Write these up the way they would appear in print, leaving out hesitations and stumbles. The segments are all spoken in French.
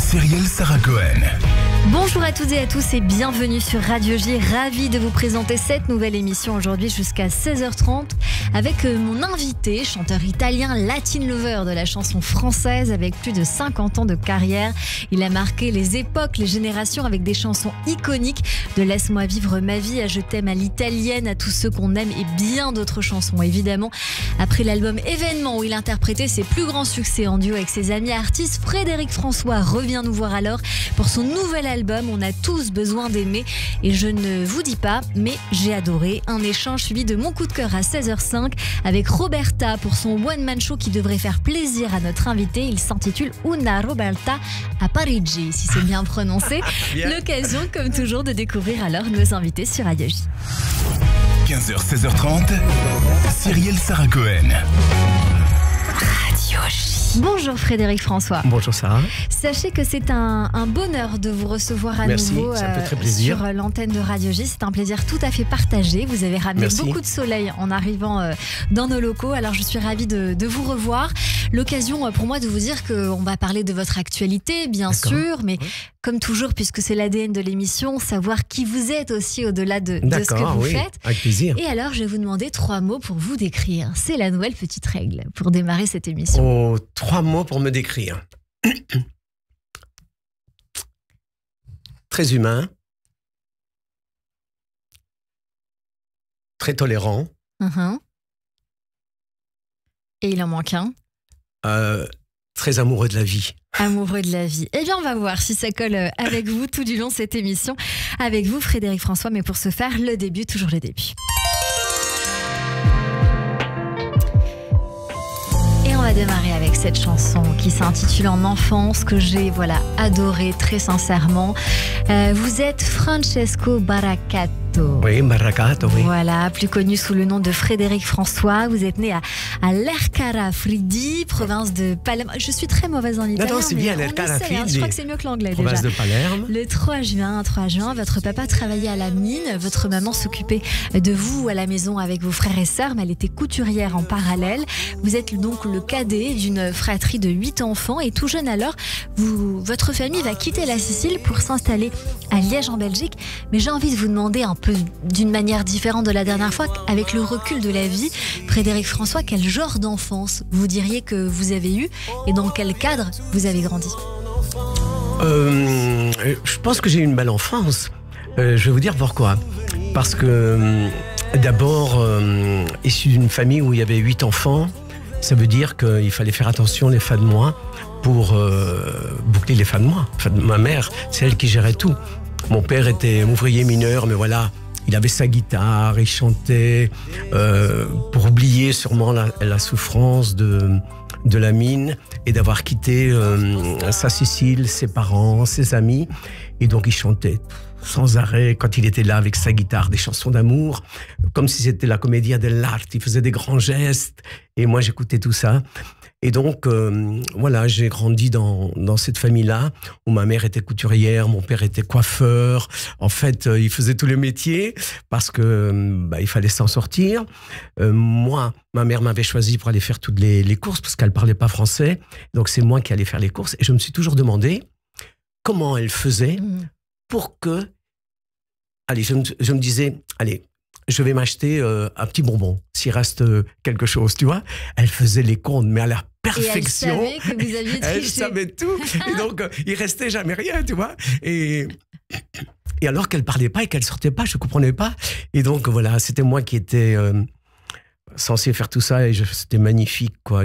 Cyrielle Sarah Cohen. Bonjour à toutes et à tous et bienvenue sur Radio J. Ravi de vous présenter cette nouvelle émission aujourd'hui jusqu'à 16h30 avec mon invité, chanteur italien, Latin lover de la chanson française avec plus de 50 ans de carrière. Il a marqué les époques, les générations avec des chansons iconiques de Laisse-moi vivre ma vie à Je t'aime à l'italienne, à tous ceux qu'on aime et bien d'autres chansons évidemment. Après l'album Événement où il interprétait ses plus grands succès en duo avec ses amis artistes, Frédéric François revient nous voir alors pour son nouvel album On a tous besoin d'aimer et je ne vous dis pas mais j'ai adoré. Un échange suivi de mon coup de cœur à 16h05 avec Roberta pour son one man show qui devrait faire plaisir à notre invité. Il s'intitule Una Roberta a Parigi si c'est bien prononcé. L'occasion comme toujours de découvrir alors nos invités sur Radio J. 15h, 16h30, Cyrielle Sarah Cohen. Radio J. Bonjour Frédéric François. Bonjour Sarah. Sachez que c'est un bonheur de vous recevoir à nouveau ça me fait très plaisir. Sur l'antenne de Radio J. C'est un plaisir tout à fait partagé. Vous avez ramené Merci. beaucoup de soleil en arrivant dans nos locaux. Alors je suis ravie de vous revoir. L'occasion pour moi de vous dire qu'on va parler de votre actualité, bien sûr, mais comme toujours, puisque c'est l'ADN de l'émission, savoir qui vous êtes aussi au-delà de ce que vous faites. Avec plaisir. Et alors, je vais vous demander 3 mots pour vous décrire. C'est la nouvelle petite règle pour démarrer cette émission. Oh, 3 mots pour me décrire. Très humain. Très tolérant. Et il en manque un. Très amoureux de la vie. Amoureux de la vie. Eh bien, on va voir si ça colle avec vous tout du long de cette émission. Avec vous, Frédéric François. Mais pour ce faire, le début, toujours le début. Et on va démarrer avec cette chanson qui s'intitule En enfance, que j'ai adorée très sincèrement. Vous êtes Francesco Baracato. Oui, Baracato, oui. Voilà, plus connu sous le nom de Frédéric François. Vous êtes né à Lercara Fridi, province de Palerme. Je suis très mauvaise en italien. Non, c'est bien, Lercara Fridi. Je crois que c'est mieux que l'anglais déjà. Province de Palerme. Le 3 juin, votre papa travaillait à la mine. Votre maman s'occupait de vous à la maison avec vos frères et sœurs, mais elle était couturière en parallèle. Vous êtes donc le cadet d'une fratrie de 8 enfants. Et tout jeune alors, votre famille va quitter la Sicile pour s'installer à Liège en Belgique. Mais j'ai envie de vous demander un peu d'une manière différente de la dernière fois, avec le recul de la vie, Frédéric François, quel genre d'enfance vous diriez que vous avez eu et dans quel cadre vous avez grandi? Je pense que j'ai eu une belle enfance. Je vais vous dire pourquoi. Parce que d'abord, issu d'une famille où il y avait 8 enfants, ça veut dire qu'il fallait faire attention les fins de mois pour boucler les fins de mois. Ma mère, c'est elle qui gérait tout. Mon père était ouvrier mineur, mais voilà, il avait sa guitare, il chantait pour oublier sûrement la souffrance de la mine et d'avoir quitté sa Sicile, ses parents, ses amis. Et donc il chantait sans arrêt quand il était là avec sa guitare, des chansons d'amour, comme si c'était la commedia dell'arte. Il faisait des grands gestes et moi j'écoutais tout ça. Et donc, voilà, j'ai grandi dans cette famille-là, où ma mère était couturière, mon père était coiffeur. En fait, il faisait tous les métiers parce que il fallait s'en sortir. Moi, ma mère m'avait choisi pour aller faire toutes les courses parce qu'elle parlait pas français. Donc, c'est moi qui allais faire les courses. Et je me suis toujours demandé comment elle faisait pour que... Allez, je me disais, allez, je vais m'acheter un petit bonbon, s'il reste quelque chose, tu vois. Elle faisait les comptes, mais à la perfection. Et elle savait que vous aviez triché. Elle savait tout. Et donc, il restait jamais rien, tu vois. Et alors qu'elle parlait pas et qu'elle sortait pas, je comprenais pas. Et donc, voilà, c'était moi qui étais censé faire tout ça et c'était magnifique, quoi.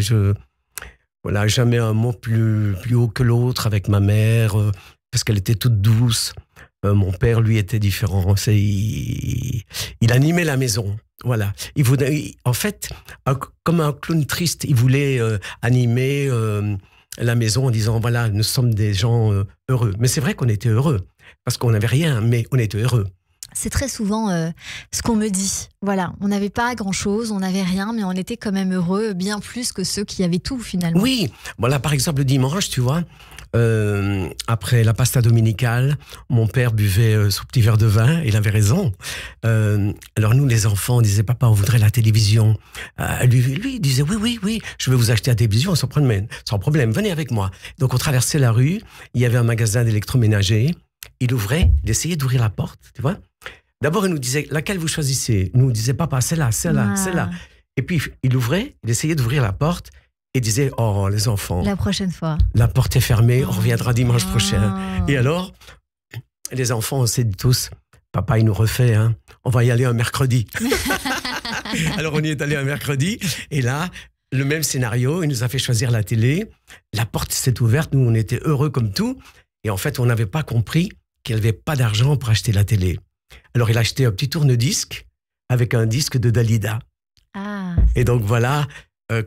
Voilà, jamais un mot plus haut que l'autre avec ma mère, parce qu'elle était toute douce. Mon père, lui, était différent. Il animait la maison. Voilà. En fait, comme un clown triste, il voulait animer la maison en disant, voilà, nous sommes des gens heureux. Mais c'est vrai qu'on était heureux, parce qu'on n'avait rien, mais on était heureux. C'est très souvent ce qu'on me dit. Voilà, on n'avait pas grand-chose, on n'avait rien, mais on était quand même heureux, bien plus que ceux qui avaient tout, finalement. Oui, voilà, par exemple, le dimanche, tu vois, après la pasta dominicale, mon père buvait son petit verre de vin. Il avait raison. Alors nous, les enfants, on disait, papa, on voudrait la télévision. Lui, il disait, oui, je vais vous acheter la télévision sans problème, venez avec moi. Donc on traversait la rue, il y avait un magasin d'électroménager. Il ouvrait, il essayait d'ouvrir la porte, tu vois. D'abord, il nous disait, laquelle vous choisissez? Nous, on disait, papa, celle-là. Et puis, il ouvrait, il essayait d'ouvrir la porte et disait, oh, les enfants. La prochaine fois. La porte est fermée, on reviendra dimanche prochain. Et alors, les enfants, on s'est dit tous, papa, il nous refait, hein. On va y aller un mercredi. Alors, on y est allé un mercredi. Et là, le même scénario, il nous a fait choisir la télé. La porte s'est ouverte, nous, on était heureux comme tout. Et en fait, on n'avait pas compris qu'il n'y avait pas d'argent pour acheter la télé. Alors, il a acheté un petit tourne-disque avec un disque de Dalida. Et donc, voilà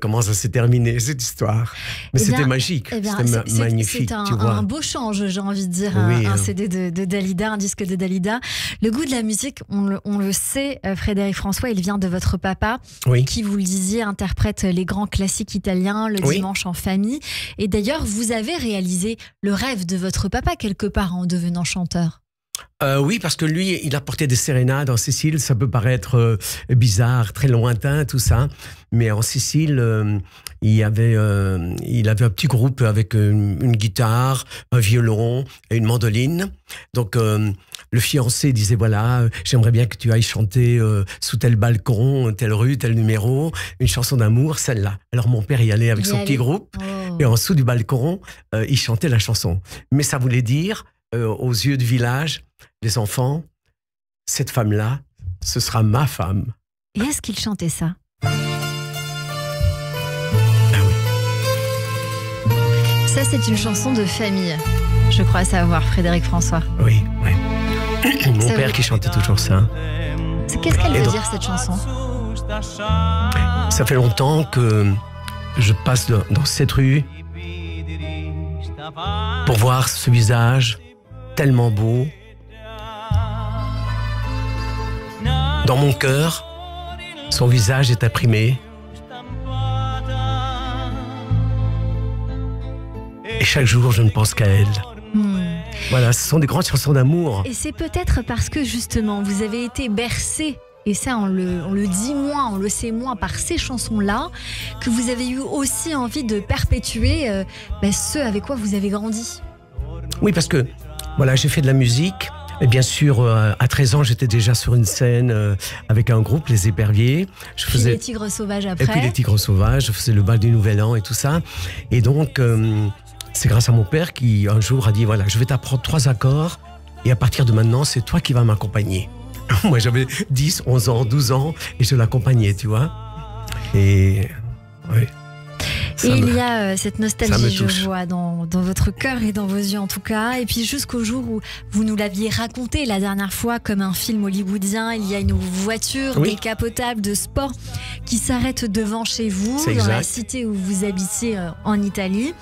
comment ça s'est terminé, cette histoire. Mais c'était magique, c'était magnifique. C'est un beau change, j'ai envie de dire, oui, un CD de Dalida, un disque de Dalida. Le goût de la musique, on le sait, Frédéric François, il vient de votre papa, qui, vous le disiez, interprète les grands classiques italiens, le dimanche en famille. Et d'ailleurs, vous avez réalisé le rêve de votre papa, quelque part, en devenant chanteur. Oui, parce que lui, il apportait des sérénades en Sicile. Ça peut paraître bizarre, très lointain, tout ça. Mais en Sicile, il avait un petit groupe avec une guitare, un violon et une mandoline. Donc, le fiancé disait, voilà, j'aimerais bien que tu ailles chanter sous tel balcon, telle rue, tel numéro, une chanson d'amour, celle-là. Alors, mon père y allait avec son petit groupe. Et en dessous du balcon, il chantait la chanson. Mais ça voulait dire, aux yeux du village, les enfants, cette femme-là, ce sera ma femme. Et est-ce qu'il chantait ça? Ah oui. Ça, c'est une chanson de famille, je crois savoir, Frédéric François. Oui. Mon père qui chantait toujours ça. Qu'est-ce qu'elle veut dire, cette chanson? Ça fait longtemps que je passe dans cette rue pour voir ce visage tellement beau. Dans mon cœur, son visage est imprimé. Et chaque jour, je ne pense qu'à elle. Voilà, ce sont des grandes chansons d'amour. Et c'est peut-être parce que, justement, vous avez été bercé, et ça, on le dit moins, on le sait moins, par ces chansons-là, que vous avez eu aussi envie de perpétuer ce avec quoi vous avez grandi. Oui, parce que, voilà, j'ai fait de la musique. Et bien sûr, à 13 ans, j'étais déjà sur une scène avec un groupe, les Éperviers. Puis les Tigres Sauvages après. Et puis les Tigres Sauvages, je faisais le bal du Nouvel An et tout ça. Et donc, c'est grâce à mon père qui, un jour, a dit, voilà, je vais t'apprendre 3 accords et à partir de maintenant, c'est toi qui vas m'accompagner. Moi, j'avais 10, 11 ans, 12 ans et je l'accompagnais, tu vois. Et oui. Et il y a cette nostalgie, je vois, dans votre cœur et dans vos yeux en tout cas. Et puis jusqu'au jour où vous nous l'aviez raconté la dernière fois comme un film hollywoodien, il y a une voiture décapotable de sport qui s'arrête devant chez vous, dans la cité où vous habitez en Italie.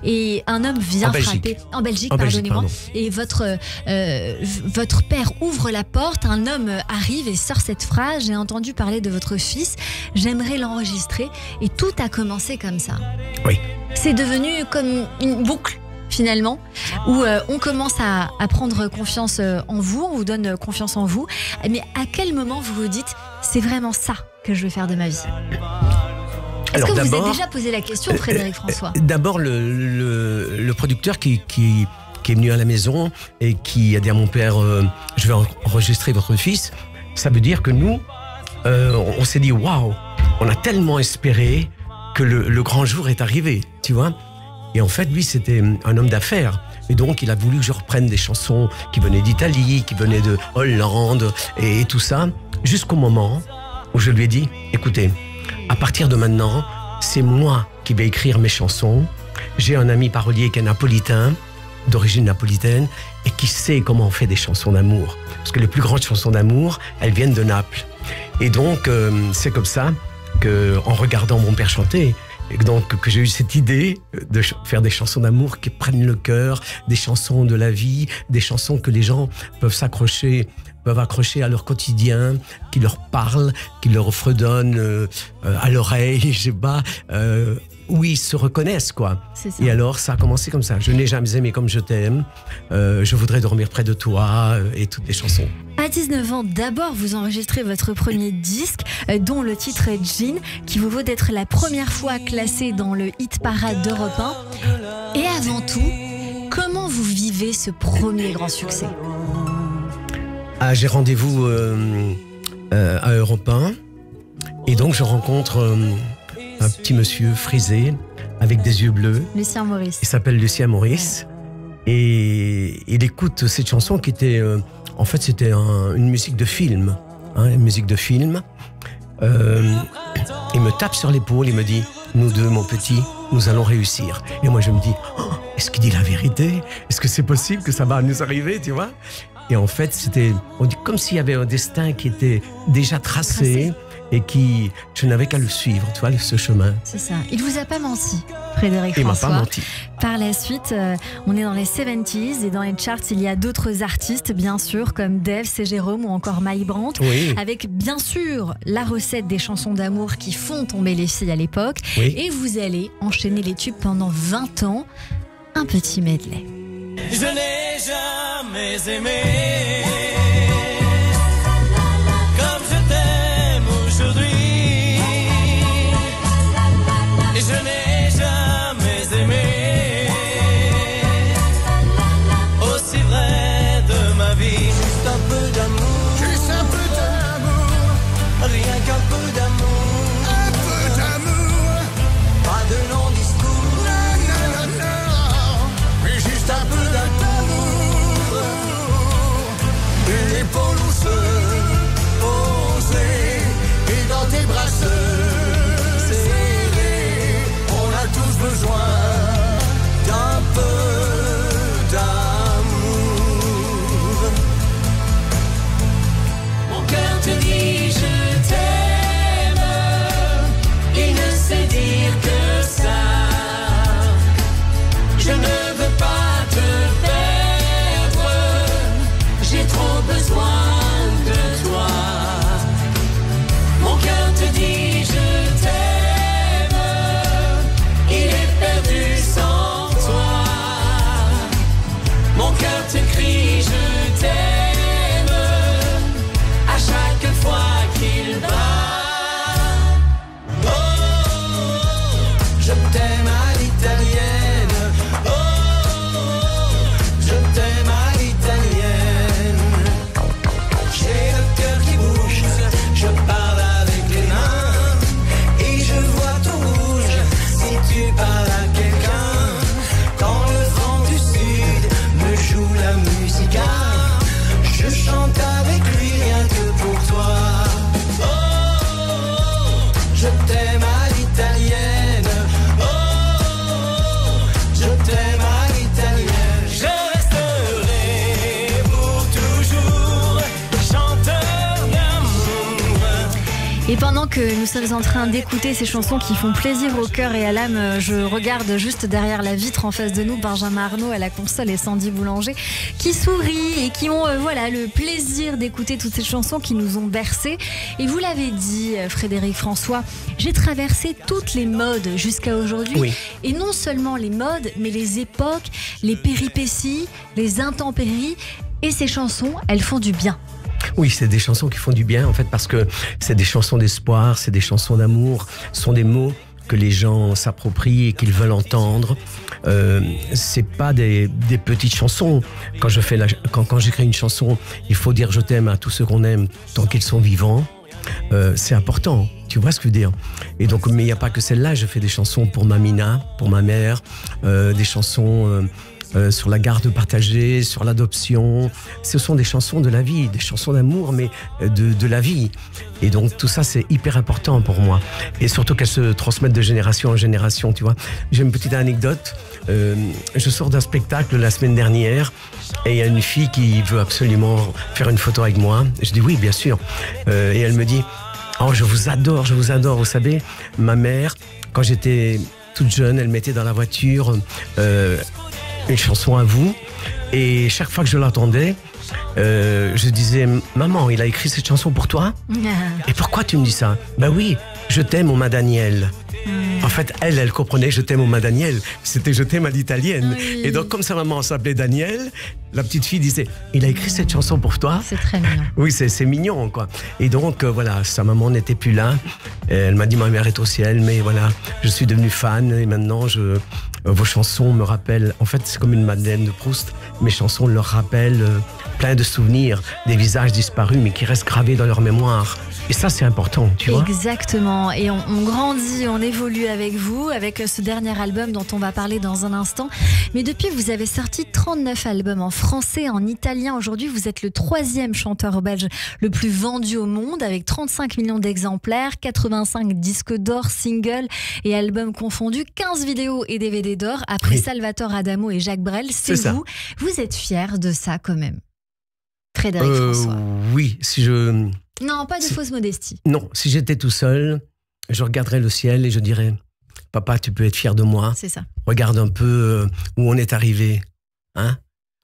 Et un homme vient frapper... En Belgique, pardonnez-moi. Et votre père ouvre la porte, un homme arrive et sort cette phrase: j'ai entendu parler de votre fils, j'aimerais l'enregistrer. Et tout a commencé comme ça. Oui. C'est devenu comme une boucle finalement, où on commence à prendre confiance en vous, on vous donne confiance en vous. Mais à quel moment vous vous dites, c'est vraiment ça que je veux faire de ma vie? Est-ce que vous avez déjà posé la question, Frédéric François? D'abord, le producteur qui est venu à la maison et qui a dit à mon père, je vais enregistrer votre fils, ça veut dire que nous, on s'est dit, waouh, on a tellement espéré que le grand jour est arrivé, tu vois. Et en fait, lui, c'était un homme d'affaires. Et donc, il a voulu que je reprenne des chansons qui venaient d'Italie, qui venaient de Hollande et tout ça, jusqu'au moment où je lui ai dit, écoutez, à partir de maintenant, c'est moi qui vais écrire mes chansons. J'ai un ami parolier qui est napolitain, d'origine napolitaine, et qui sait comment on fait des chansons d'amour. Parce que les plus grandes chansons d'amour, elles viennent de Naples. Et donc, c'est comme ça en regardant mon père chanter, et donc que j'ai eu cette idée de faire des chansons d'amour qui prennent le cœur, des chansons de la vie, des chansons que les gens peuvent accrocher à leur quotidien, qui leur parlent, qui leur fredonnent à l'oreille, je sais pas, où ils se reconnaissent, quoi. C'est ça. Et alors, ça a commencé comme ça. Je n'ai jamais aimé comme je t'aime. Je voudrais dormir près de toi, et toutes les chansons. À 19 ans, d'abord, vous enregistrez votre premier disque, dont le titre est Jean, qui vous vaut d'être la première fois classé dans le hit parade d'Europe 1. Et avant tout, comment vous vivez ce premier grand succès? Ah, j'ai rendez-vous à Europe 1. Et donc, je rencontre un petit monsieur frisé, avec des yeux bleus. Lucien Maurice. Il s'appelle Lucien Maurice. Et il écoute cette chanson qui était... en fait, c'était une musique de film. Une musique de film. Il me tape sur l'épaule, il me dit « Nous deux, mon petit, nous allons réussir. » Et moi, je me dis oh, « Est-ce qu'il dit la vérité? Est-ce que c'est possible que ça va nous arriver, tu vois ?» Et en fait, c'était comme s'il y avait un destin qui était déjà tracé. Et qui, je n'avais qu'à le suivre, tu vois, ce chemin. C'est ça. Il vous a pas menti, Frédéric Il François. m'a pas menti. Par la suite, on est dans les 70s et dans les charts, il y a d'autres artistes, bien sûr, comme Dave, C'est Jérôme ou encore Mike Brandt, Oui. avec bien sûr la recette des chansons d'amour qui font tomber les filles à l'époque. Oui. Et vous allez enchaîner les tubes pendant 20 ans. Un petit medley. Je n'ai jamais aimé comme je t'aime aujourd'hui. Et je n'ai jamais aimé aussi vrai de ma vie. Juste un peu d'amour, Juste un peu d'amour, rien qu'un peu d'amour, un peu d'amour. pas de long discours, Non, non, non, non. Mais juste un peu d'amour. Une épaule où se poser et dans tes bras se serrer. On a tous besoin d'un peu d'amour. Mon cœur te dit je t'aime, il ne sait dire que ça. Je ne veux pas te perdre, j'ai trop besoin de toi. Mon cœur te dit je t'aime, il est perdu sans toi. Mon cœur te crie je t'aime à chaque fois qu'il bat. Oh, je t'aime à l'italienne. Oh, je t'aime à l'italienne. J'ai le cœur qui bouge, je parle avec les mains et je vois tout rouge si tu parles à quelqu'un. Quand le vent du sud me joue la musica, je chante avec lui rien que pour toi. Oh, je t'aime à l'italienne. Oh, je t'aime à l'italienne. Je resterai pour toujours chanteur d'amour. Et pendant que nous sommes en train d'écouter ces chansons qui font plaisir au cœur et à l'âme, je regarde juste derrière la vitre en face de nous Benjamin Arnault à la console et Sandy Boulanger qui sourient et qui ont voilà, le plaisir d'écouter toutes ces chansons qui nous ont bercés. Et vous l'avez dit, Frédéric François, j'ai traversé toutes les modes jusqu'à aujourd'hui. Oui. Et non seulement les modes, mais les époques, les péripéties, les intempéries. Et ces chansons, elles font du bien. Oui, c'est des chansons qui font du bien, en fait, parce que c'est des chansons d'espoir, c'est des chansons d'amour, ce sont des mots que les gens s'approprient et qu'ils veulent entendre. C'est pas des petites chansons. Quand j'écris une chanson, il faut dire je t'aime à tous ceux qu'on aime tant qu'ils sont vivants. C'est important, tu vois ce que je veux dire. Et donc, mais il n'y a pas que celle-là, je fais des chansons pour ma Mina, pour ma mère, des chansons sur la garde partagée, sur l'adoption. Ce sont des chansons de la vie, des chansons d'amour, mais de la vie. Et donc tout ça, c'est hyper important pour moi. Et surtout qu'elles se transmettent de génération en génération, tu vois. J'ai une petite anecdote. Je sors d'un spectacle la semaine dernière et il y a une fille qui veut absolument faire une photo avec moi. Je dis oui, bien sûr. Et elle me dit « Oh, je vous adore, je vous adore. » Vous savez, ma mère, quand j'étais toute jeune, elle mettait dans la voiture une chanson à vous. Et chaque fois que je l'entendais, je disais « Maman, il a écrit cette chanson pour toi ? Et pourquoi tu me dis ça ? Ben oui, je t'aime, ma Daniel. » En fait, elle comprenait Je t'aime au ma Daniel. C'était Je t'aime à l'italienne. Oui. Et donc, comme sa maman s'appelait Daniel, la petite fille disait il a écrit cette chanson pour toi. C'est très mignon. Oui, c'est mignon, quoi. Et donc, voilà, sa maman n'était plus là. Elle m'a dit ma mère est au ciel, mais voilà, je suis devenu fan et maintenant, vos chansons me rappellent. En fait, c'est comme une Madeleine de Proust. Mes chansons leur rappellent plein de souvenirs, des visages disparus, mais qui restent gravés dans leur mémoire. Et ça, c'est important, tu vois. Exactement. Et on grandit, on évolue avec vous, avec ce dernier album dont on va parler dans un instant. Mais depuis, vous avez sorti 39 albums en français, en italien. Aujourd'hui, vous êtes le 3e chanteur belge le plus vendu au monde, avec 35 millions d'exemplaires, 85 disques d'or, singles et albums confondus, 15 vidéos et DVD d'or. Après Salvatore Adamo et Jacques Brel, c'est vous. Vous êtes fier de ça quand même, Frédéric François? Oui, si je... Non, pas de fausse modestie. Non, si j'étais tout seul, je regarderais le ciel et je dirais papa, tu peux être fier de moi. C'est ça. Regarde un peu où on est arrivé. Hein?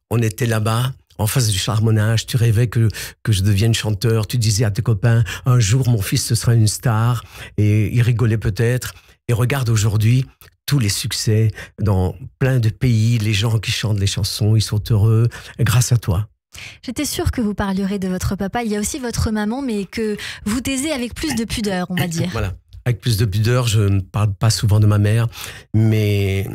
On était là-bas, en face du charbonnage. Tu rêvais que je devienne chanteur. Tu disais à tes copains, un jour mon fils ce sera une star. Et ils rigolaient peut-être. Et regarde aujourd'hui tous les succès dans plein de pays. Les gens qui chantent les chansons, ils sont heureux grâce à toi. J'étais sûre que vous parlerez de votre papa. Il y a aussi votre maman, mais que vous taisez avec plus de pudeur, on va dire. Voilà, avec plus de pudeur, je ne parle pas souvent de ma mère, mais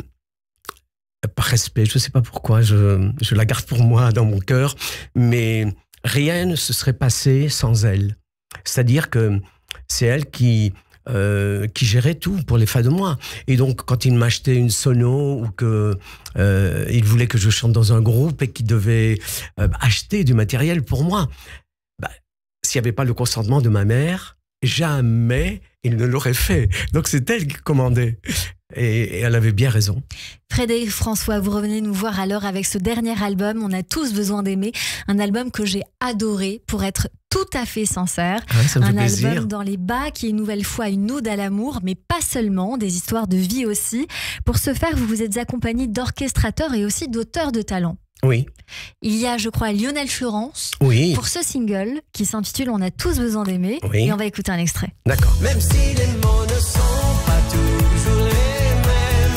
par respect, je ne sais pas pourquoi, je la garde pour moi dans mon cœur, mais rien ne se serait passé sans elle. C'est-à-dire que c'est elle qui gérait tout pour les fins de mois. Et donc, quand il m'achetait une sono ou il voulait que je chante dans un groupe et qu'il devait acheter du matériel pour moi, s'il n'y avait pas le consentement de ma mère, jamais il ne l'aurait fait. Donc, c'est elle qui commandait. Et elle avait bien raison. Frédéric François, vous revenez nous voir alors avec ce dernier album, On a tous besoin d'aimer. Un album que j'ai adoré, pour être tout à fait sincère. Ouais, ça me fait plaisir. Un album dans les bas qui est une nouvelle fois une ode à l'amour, mais pas seulement, des histoires de vie aussi. Pour ce faire, vous vous êtes accompagné d'orchestrateurs et aussi d'auteurs de talent. Oui. Il y a, je crois, Lionel Florence pour ce single qui s'intitule On a tous besoin d'aimer. Oui. Et on va écouter un extrait. D'accord. Même si les mots ne sont pas toujours les mêmes,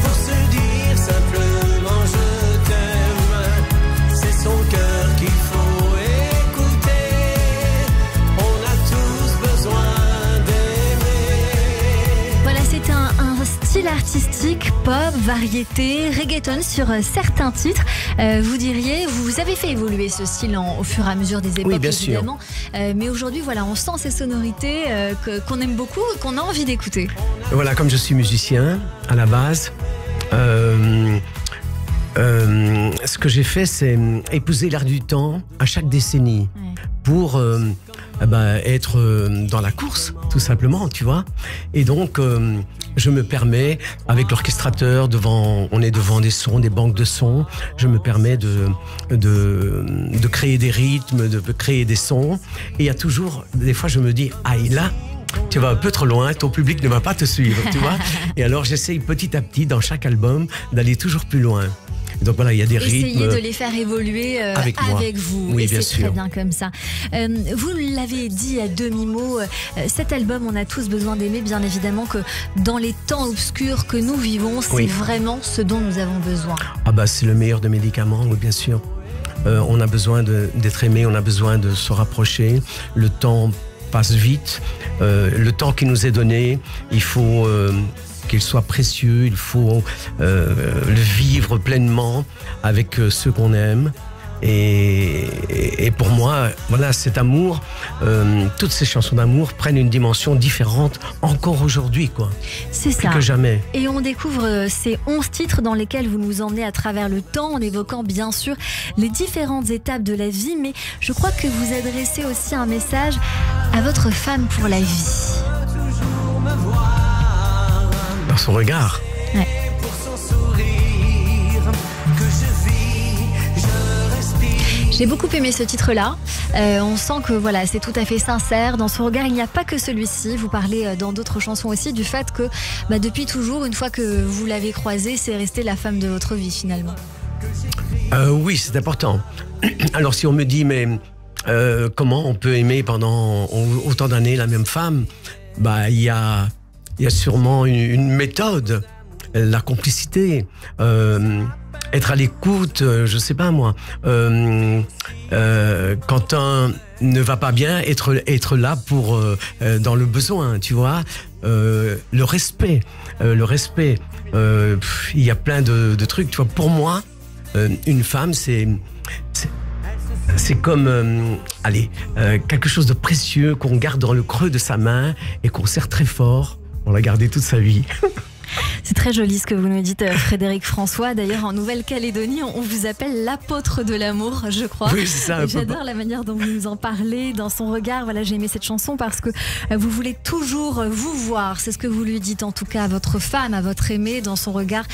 pour se dire simplement je t'aime, c'est son cœur qu'il faut écouter. On a tous besoin d'aimer. Voilà, c'est un style artistique, pop, variété, reggaeton sur certains titres. Vous diriez, vous avez fait évoluer ce style au fur et à mesure des époques, oui, bien évidemment. Mais aujourd'hui, voilà, on sent ces sonorités qu'on aime beaucoup et qu'on a envie d'écouter. Voilà, comme je suis musicien à la base, ce que j'ai fait, c'est épouser l'air du temps à chaque décennie pour être dans la course, tout simplement, tu vois. Et donc, je me permets, avec l'orchestrateur, on est devant des sons, des banques de sons, je me permets de créer des rythmes, de créer des sons. Et il y a toujours, des fois, je me dis, là, tu vas un peu trop loin, ton public ne va pas te suivre, tu vois. Et alors, j'essaye petit à petit, dans chaque album, d'aller toujours plus loin. Donc voilà, il y a des rythmes. Essayez de les faire évoluer avec vous. Oui, et bien c'est sûr. très bien comme ça. Vous l'avez dit à demi-mot, cet album, On a tous besoin d'aimer, bien évidemment que dans les temps obscurs que nous vivons, c'est vraiment ce dont nous avons besoin. C'est le meilleur des médicaments, oui, bien sûr. On a besoin d'être aimé, on a besoin de se rapprocher. Le temps passe vite. Le temps qui nous est donné, il faut qu'il soit précieux, il faut le vivre pleinement avec ceux qu'on aime. Et pour moi, voilà, cet amour, toutes ces chansons d'amour prennent une dimension différente encore aujourd'hui, quoi. C'est ça. Plus que jamais. Et on découvre ces 11 titres dans lesquels vous nous emmenez à travers le temps, en évoquant bien sûr les différentes étapes de la vie, mais je crois que vous adressez aussi un message à votre femme pour la vie. Dans son regard. Ouais. Pour son sourire que je vis, je respire. J'ai beaucoup aimé ce titre-là. On sent que voilà, c'est tout à fait sincère. Dans ce regard, il n'y a pas que celui-ci. Vous parlez dans d'autres chansons aussi du fait que depuis toujours, une fois que vous l'avez croisée, c'est resté la femme de votre vie finalement. Oui, c'est important. Alors si on me dit, mais comment on peut aimer pendant autant d'années la même femme, il y a il y a sûrement une méthode, la complicité, être à l'écoute, je sais pas moi. Quand un ne va pas bien, être là pour dans le besoin, tu vois. Le respect, il y a plein de trucs, tu vois. Pour moi, une femme, c'est comme quelque chose de précieux qu'on garde dans le creux de sa main et qu'on serre très fort. On l'a gardé toute sa vie. C'est très joli ce que vous nous dites, Frédéric François. D'ailleurs, en Nouvelle-Calédonie, on vous appelle l'apôtre de l'amour, je crois. Oui, c'est ça. J'adore la manière dont vous nous en parlez, dans son regard. Voilà, j'ai aimé cette chanson parce que vous voulez toujours vous voir. C'est ce que vous lui dites, en tout cas, à votre femme, à votre aimé, dans son regard.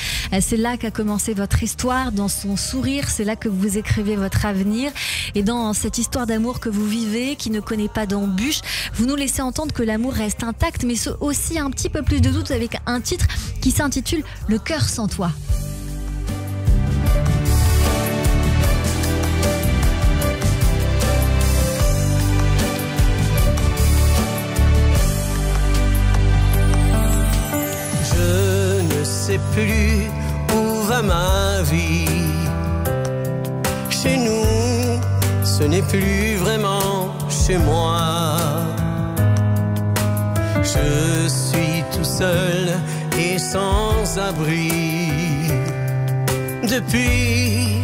C'est là qu'a commencé votre histoire, dans son sourire. C'est là que vous écrivez votre avenir. Et dans cette histoire d'amour que vous vivez, qui ne connaît pas d'embûches, vous nous laissez entendre que l'amour reste intact, mais aussi un petit peu plus de doute avec un titre qui s'intitule « Le cœur sans toi ». Je ne sais plus où va ma vie. Chez nous, ce n'est plus vraiment chez moi. Je suis tout seul et sans abri depuis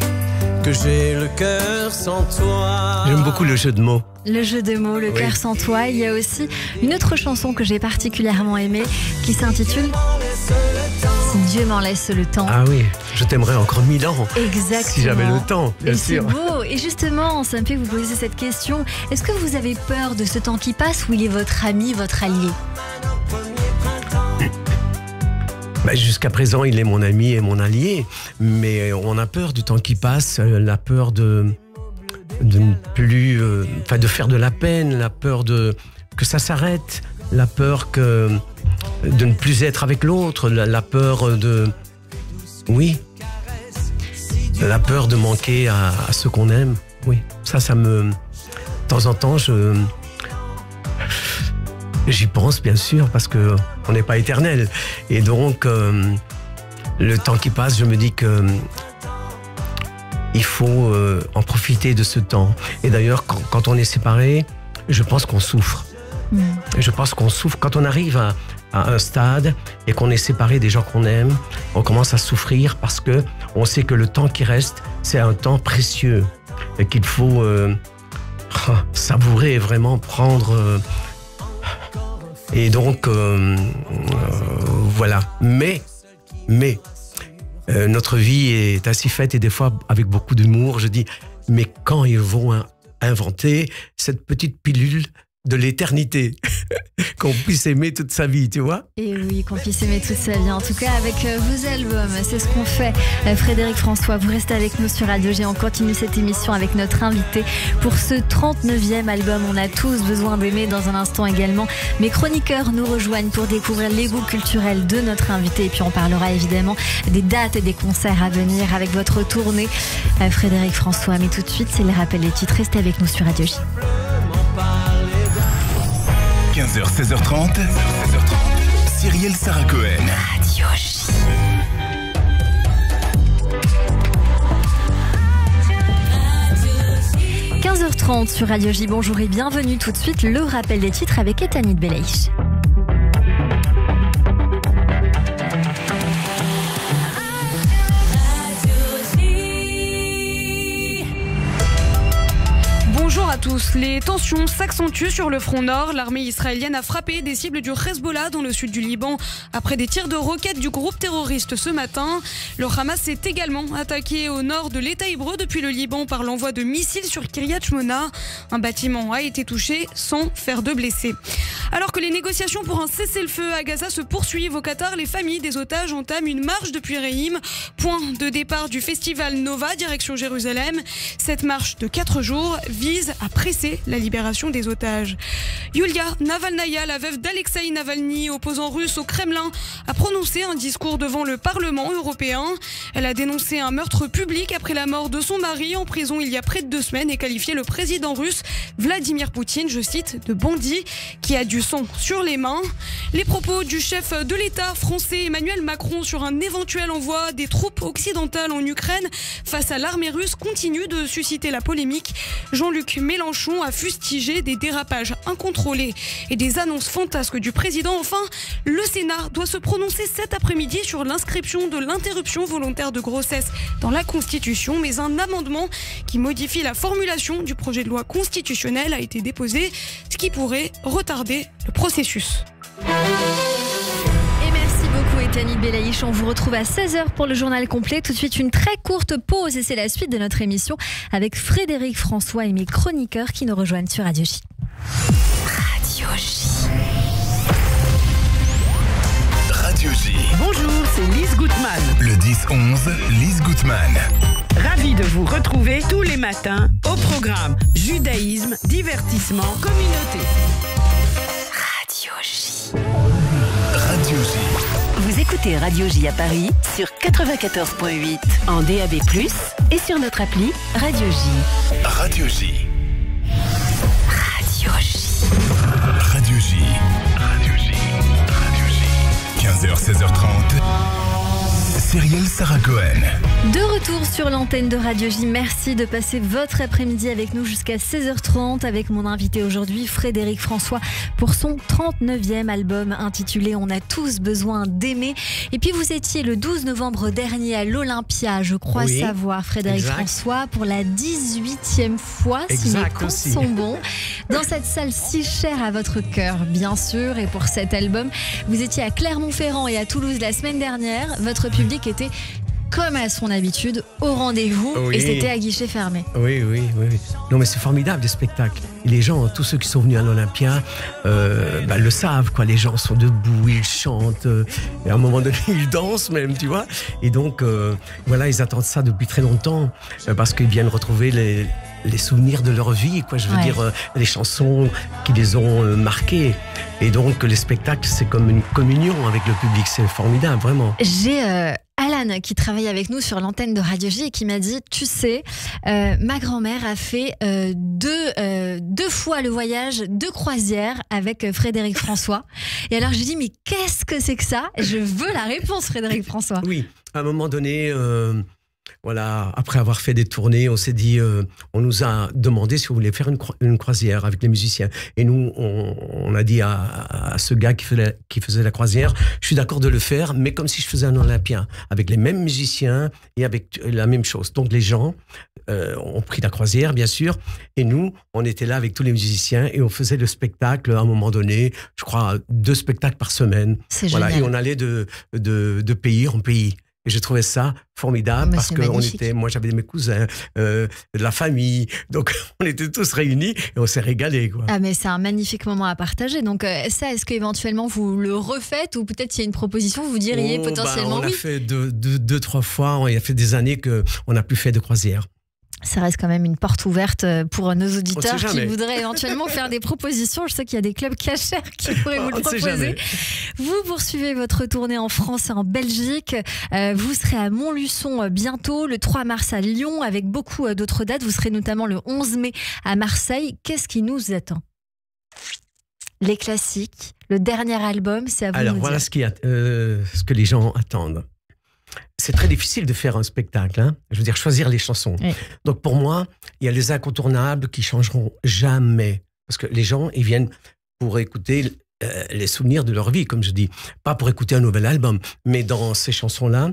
que j'ai le cœur sans toi. J'aime beaucoup le jeu de mots. Le jeu de mots, le cœur sans toi. Il y a aussi une autre chanson que j'ai particulièrement aimée qui s'intitule « Si Dieu m'en laisse le temps ». Ah oui, je t'aimerais encore 1000 ans. Exactement. Si j'avais le temps, bien et c'est sûr. beau. Et justement, ça me fait vous poser cette question. Est-ce que vous avez peur de ce temps qui passe ou il est votre ami, votre allié ? Jusqu'à présent, il est mon ami et mon allié, mais on a peur du temps qui passe, la peur de ne plus, de faire de la peine, la peur que ça s'arrête, la peur de ne plus être avec l'autre, la peur la peur de manquer à ce qu'on aime. Oui, ça me, de temps en temps, j'y pense bien sûr parce que on n'est pas éternel et donc le temps qui passe, je me dis que il faut en profiter de ce temps. Et d'ailleurs, quand on est séparés, je pense qu'on souffre. Je pense qu'on souffre quand on arrive à un stade et qu'on est séparé des gens qu'on aime. On commence à souffrir parce que on sait que le temps qui reste, c'est un temps précieux et qu'il faut savourer et vraiment prendre. Et donc, voilà. Mais notre vie est ainsi faite et des fois avec beaucoup d'humour. Je dis, mais quand ils vont inventer cette petite pilule de l'éternité qu'on puisse aimer toute sa vie, tu vois. Et oui, qu'on puisse aimer toute sa vie. En tout cas, avec vos albums, c'est ce qu'on fait. Frédéric François, vous restez avec nous sur Radio G. On continue cette émission avec notre invité pour ce 39e album. On a tous besoin d'aimer. Dans un instant également, mes chroniqueurs nous rejoignent pour découvrir les goûts culturels de notre invité. Et puis on parlera évidemment des dates et des concerts à venir avec votre tournée. Frédéric François, mais tout de suite, c'est le rappel des titres. Restez avec nous sur Radio J. 15h, 16h30, Cyrielle Sarah Cohen. Radio J. – 15h30 sur Radio J. Bonjour et bienvenue. Tout de suite, le rappel des titres avec Etanit Belaïch. Bonjour à tous. Les tensions s'accentuent sur le front nord. L'armée israélienne a frappé des cibles du Hezbollah dans le sud du Liban après des tirs de roquettes du groupe terroriste ce matin. Le Hamas s'est également attaqué au nord de l'État hébreu depuis le Liban par l'envoi de missiles sur Kiryat Shmona. Un bâtiment a été touché sans faire de blessés. Alors que les négociations pour un cessez-le-feu à Gaza se poursuivent au Qatar, les familles des otages entament une marche depuis Reim, point de départ du festival Nova direction Jérusalem. Cette marche de 4 jours vise à presser la libération des otages. Yulia Navalnaya, la veuve d'Alexei Navalny, opposant russe au Kremlin, a prononcé un discours devant le Parlement européen. Elle a dénoncé un meurtre public après la mort de son mari en prison il y a près de 2 semaines et qualifié le président russe Vladimir Poutine, je cite, de bandit qui a du sang sur les mains. Les propos du chef de l'État français Emmanuel Macron sur un éventuel envoi des troupes occidentales en Ukraine face à l'armée russe continuent de susciter la polémique. Jean-Luc Mélenchon a fustigé des dérapages incontrôlés et des annonces fantasques du président. Enfin, le Sénat doit se prononcer cet après-midi sur l'inscription de l'interruption volontaire de grossesse dans la Constitution, mais un amendement qui modifie la formulation du projet de loi constitutionnel a été déposé, ce qui pourrait retarder le processus. Et merci beaucoup Etani Belaïch. On vous retrouve à 16h pour le journal complet. Tout de suite une très courte pause et c'est la suite de notre émission avec Frédéric François et mes chroniqueurs qui nous rejoignent sur Radio J. Radio J. Radio J. Bonjour, c'est Lise Gutmann. Le 10-11, Lise Gutmann. Ravie de vous retrouver tous les matins au programme Judaïsme, divertissement, communauté. Radio J. Radio J. Vous écoutez Radio J à Paris sur 94.8 en DAB+, et sur notre appli Radio J. Radio J. Radio J. Radio J. Radio J. Radio J. 15h, 16h30. Cyrielle Sarah Cohen. De retour sur l'antenne de Radio J. Merci de passer votre après-midi avec nous jusqu'à 16h30 avec mon invité aujourd'hui, Frédéric François, pour son 39e album intitulé On a tous besoin d'aimer. Et puis vous étiez le 12 novembre dernier à l'Olympia, je crois savoir, Frédéric François, pour la 18e fois, si mes comptes sont bons, dans cette salle si chère à votre cœur, bien sûr. Et pour cet album, vous étiez à Clermont-Ferrand et à Toulouse la semaine dernière. Votre public était, comme à son habitude, au rendez-vous, et c'était à guichet fermé. Oui. Non, mais c'est formidable, des spectacles. Et les gens, tous ceux qui sont venus à l'Olympia, le savent, quoi. Les gens sont debout, ils chantent, et à un moment donné, ils dansent même, tu vois. Et donc, voilà, ils attendent ça depuis très longtemps, parce qu'ils viennent retrouver les souvenirs de leur vie, quoi. Je veux dire, les chansons qui les ont marqués. Et donc, les spectacles, c'est comme une communion avec le public. C'est formidable, vraiment. J'ai Alan qui travaille avec nous sur l'antenne de Radio J et qui m'a dit, tu sais, ma grand-mère a fait deux fois le voyage de croisière avec Frédéric François. Et alors, j'ai dit, mais qu'est-ce que c'est que ça ? Je veux la réponse, Frédéric François. Oui, à un moment donné... Voilà, après avoir fait des tournées, on s'est dit, on nous a demandé si on voulait faire une croisière avec les musiciens. Et nous, on a dit à ce gars qui faisait la croisière, je suis d'accord de le faire, mais comme si je faisais un Olympien, avec les mêmes musiciens et avec la même chose. Donc les gens ont pris la croisière, bien sûr, et nous, on était là avec tous les musiciens et on faisait le spectacle à un moment donné, je crois 2 spectacles par semaine. C'est voilà, génial. et on allait de pays en pays. Et j'ai trouvé ça formidable parce que moi j'avais mes cousins, de la famille, donc on était tous réunis et on s'est régalés, quoi. Ah mais c'est un magnifique moment à partager. Donc ça, est-ce qu'éventuellement vous le refaites ou peut-être s'il y a une proposition, vous diriez potentiellement on oui. On l'a fait 2-3 fois. Il y a fait des années qu'on n'a plus fait de croisière. Ça reste quand même une porte ouverte pour nos auditeurs qui voudraient éventuellement faire des propositions. Je sais qu'il y a des clubs cachers qui pourraient vous le proposer. Vous poursuivez votre tournée en France et en Belgique. Vous serez à Montluçon bientôt, le 3 mars à Lyon, avec beaucoup d'autres dates. Vous serez notamment le 11 mai à Marseille. Qu'est-ce qui nous attend ? Les classiques, le dernier album, c'est à vous de nous dire. Alors voilà ce que les gens attendent. C'est très difficile de faire un spectacle, hein. Je veux dire, choisir les chansons. Oui. Donc pour moi, il y a les incontournables qui changeront jamais. Parce que les gens, ils viennent pour écouter les souvenirs de leur vie, comme je dis. Pas pour écouter un nouvel album. Mais dans ces chansons-là,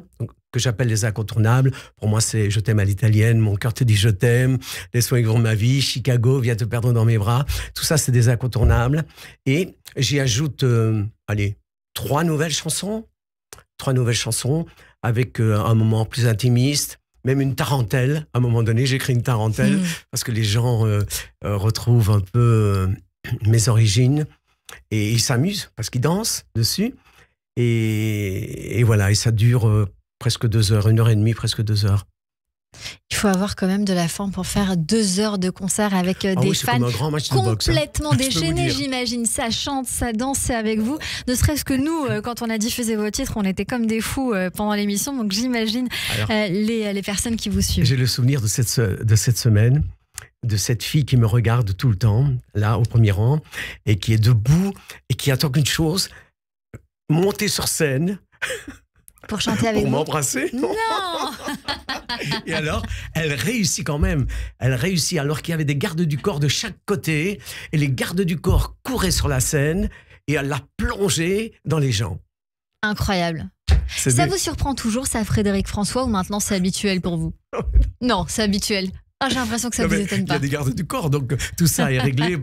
que j'appelle les incontournables, pour moi, c'est « Je t'aime à l'italienne »,« Mon cœur te dit je t'aime »,« Laisse-moi vivre ma vie »,« Chicago, viens te perdre dans mes bras ». Tout ça, c'est des incontournables. Et j'y ajoute, 3 nouvelles chansons. 3 nouvelles chansons avec un moment plus intimiste, même une tarentelle. À un moment donné, j'écris une tarentelle parce que les gens retrouvent un peu mes origines et ils s'amusent parce qu'ils dansent dessus. Et voilà, et ça dure presque 2 heures, 1h30, presque 2 heures. Il faut avoir quand même de la forme pour faire 2 heures de concert avec des oui, c'est fans comme un grand match de boxe, hein. complètement Je peux vous déchaînés, dire. j'imagine. Ça chante, ça danse, c'est avec vous. Ne serait-ce que nous, quand on a diffusé vos titres, on était comme des fous pendant l'émission. Donc j'imagine Alors, les personnes qui vous suivent. j'ai le souvenir de cette semaine, de cette fille qui me regarde tout le temps, là, au premier rang, et qui est debout, et qui attend qu'une chose, monter sur scène Pour chanter avec pour vous. m'embrasser. Non. Et alors, elle réussit quand même. Elle réussit alors qu'il y avait des gardes du corps de chaque côté, et les gardes du corps couraient sur la scène, et elle l'a plongée dans les gens. Incroyable. C'est Ça des- vous surprend toujours, ça, Frédéric François, ou maintenant c'est habituel pour vous? Non, c'est habituel. Ah, j'ai l'impression que ça Non, vous mais étonne il y pas. a des gardes du corps, donc tout ça est réglé.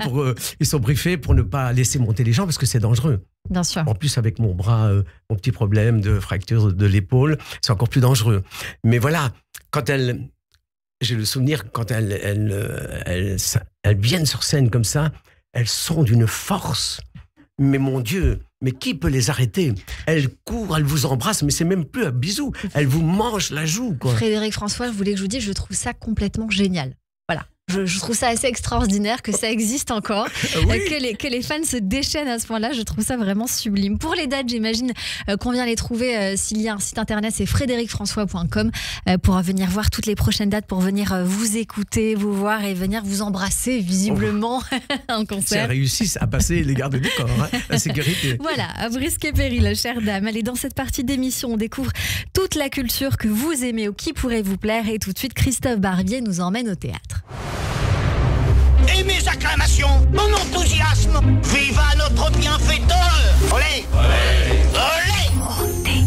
Ils sont briefés pour ne pas laisser monter les gens parce que c'est dangereux. Bien sûr. En plus, avec mon bras, mon petit problème de fracture de l'épaule, c'est encore plus dangereux. Mais voilà, j'ai le souvenir, quand elles viennent sur scène comme ça, elles sont d'une force. Mais mon Dieu, mais qui peut les arrêter? Elles courent, elles vous embrassent, mais c'est même plus un bisou. Elles vous mangent la joue, quoi. Frédéric François, je voulais que je vous dise, je trouve ça complètement génial. Voilà. Je trouve ça assez extraordinaire que ça existe encore, Oui. que les fans se déchaînent à ce point-là. Je trouve ça vraiment sublime. Pour les dates, j'imagine qu'on vient les trouver s'il y a un site internet, c'est frédéricfrançois.com pour venir voir toutes les prochaines dates, pour venir vous écouter, vous voir et venir vous embrasser visiblement en Si concert. elles réussissent à passer les gardes du corps, hein, la sécurité. Voilà, à brisque et péril, chère dame. Allez, dans cette partie d'émission, on découvre toute la culture que vous aimez ou qui pourrait vous plaire. Et tout de suite, Christophe Barbier nous emmène au théâtre. Et mes acclamations, mon enthousiasme, viva notre bienfaiteur. Olé, olé, olé.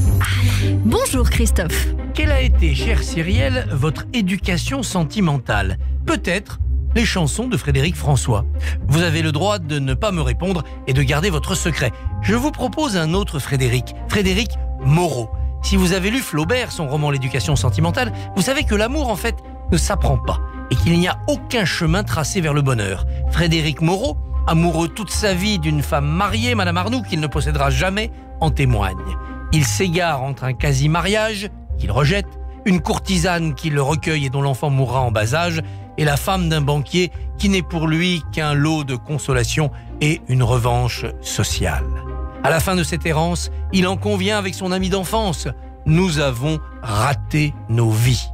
Bonjour Christophe. Quelle a été, chère Cyrielle, votre éducation sentimentale? Peut-être les chansons de Frédéric François. Vous avez le droit de ne pas me répondre et de garder votre secret. Je vous propose un autre Frédéric, Frédéric Moreau. Si vous avez lu Flaubert, son roman L'éducation sentimentale, vous savez que l'amour, en fait, ne s'apprend pas et qu'il n'y a aucun chemin tracé vers le bonheur. Frédéric Moreau, amoureux toute sa vie d'une femme mariée, Madame Arnoux, qu'il ne possédera jamais, en témoigne. Il s'égare entre un quasi-mariage, qu'il rejette, une courtisane qui le recueille et dont l'enfant mourra en bas âge, et la femme d'un banquier qui n'est pour lui qu'un lot de consolation et une revanche sociale. À la fin de cette errance, il en convient avec son ami d'enfance. Nous avons raté nos vies.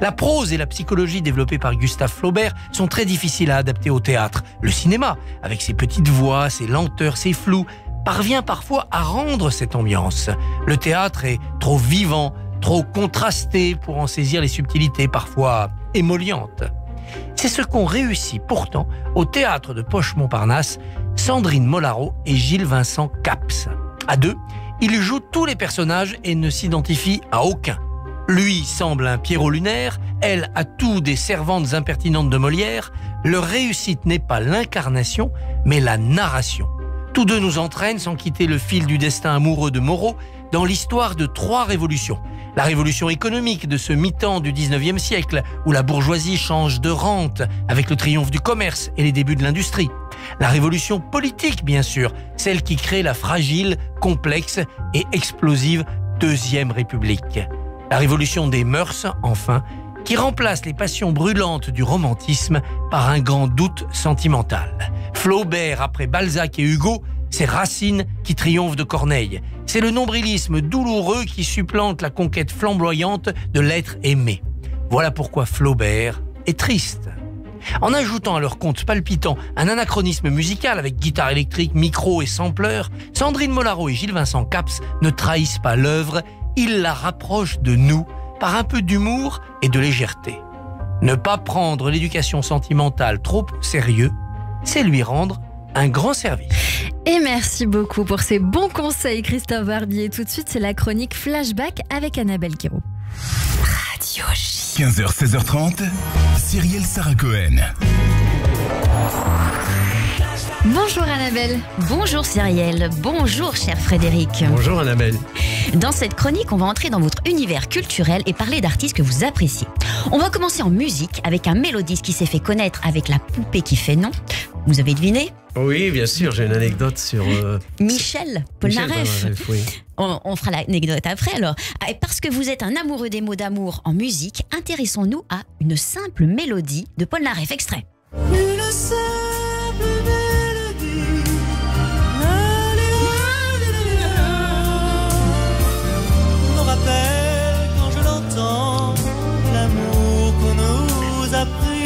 La prose et la psychologie développées par Gustave Flaubert sont très difficiles à adapter au théâtre. Le cinéma, avec ses petites voix, ses lenteurs, ses flous, parvient parfois à rendre cette ambiance. Le théâtre est trop vivant, trop contrasté pour en saisir les subtilités, parfois émollientes. C'est ce qu'ont réussi pourtant au théâtre de Poche-Montparnasse Sandrine Molaro et Gilles Vincent Caps. À deux, ils jouent tous les personnages et ne s'identifient à aucun. Lui semble un Pierrot lunaire, elle a tout des servantes impertinentes de Molière. Leur réussite n'est pas l'incarnation, mais la narration. Tous deux nous entraînent, sans quitter le fil du destin amoureux de Moreau, dans l'histoire de 3 révolutions. La révolution économique de ce mi-temps du 19e siècle, où la bourgeoisie change de rente avec le triomphe du commerce et les débuts de l'industrie. La révolution politique, bien sûr, celle qui crée la fragile, complexe et explosive Deuxième République. La révolution des mœurs, enfin, qui remplace les passions brûlantes du romantisme par un grand doute sentimental. Flaubert après Balzac et Hugo, c'est Racine qui triomphe de Corneille. C'est le nombrilisme douloureux qui supplante la conquête flamboyante de l'être aimé. Voilà pourquoi Flaubert est triste. En ajoutant à leur conte palpitant un anachronisme musical avec guitare électrique, micro et sampleur, Sandrine Molaro et Gilles Vincent Caps ne trahissent pas l'œuvre, ils la rapprochent de nous par un peu d'humour et de légèreté. Ne pas prendre l'éducation sentimentale trop au sérieux, c'est lui rendre un grand service. Et merci beaucoup pour ces bons conseils, Christophe Barbier. Tout de suite, c'est la chronique Flashback avec Annabelle Guiraud. Radio J. 15h, 16h30, Cyrielle Sarah Cohen. Bonjour Annabelle. Bonjour Cyrielle, bonjour cher Frédéric. Bonjour Annabelle. Dans cette chronique, on va entrer dans votre univers culturel et parler d'artistes que vous appréciez. On va commencer en musique avec un mélodiste qui s'est fait connaître avec La poupée qui fait non. Vous avez deviné ? Oui, bien sûr, j'ai une anecdote sur... Michel Polnareff. Oui. On fera l'anecdote après alors. Et parce que vous êtes un amoureux des mots d'amour en musique, intéressons-nous à une simple mélodie de Polnareff. Extrait. Une simple mélodie me rappelle quand je l'entends l'amour qu'on nous a pris.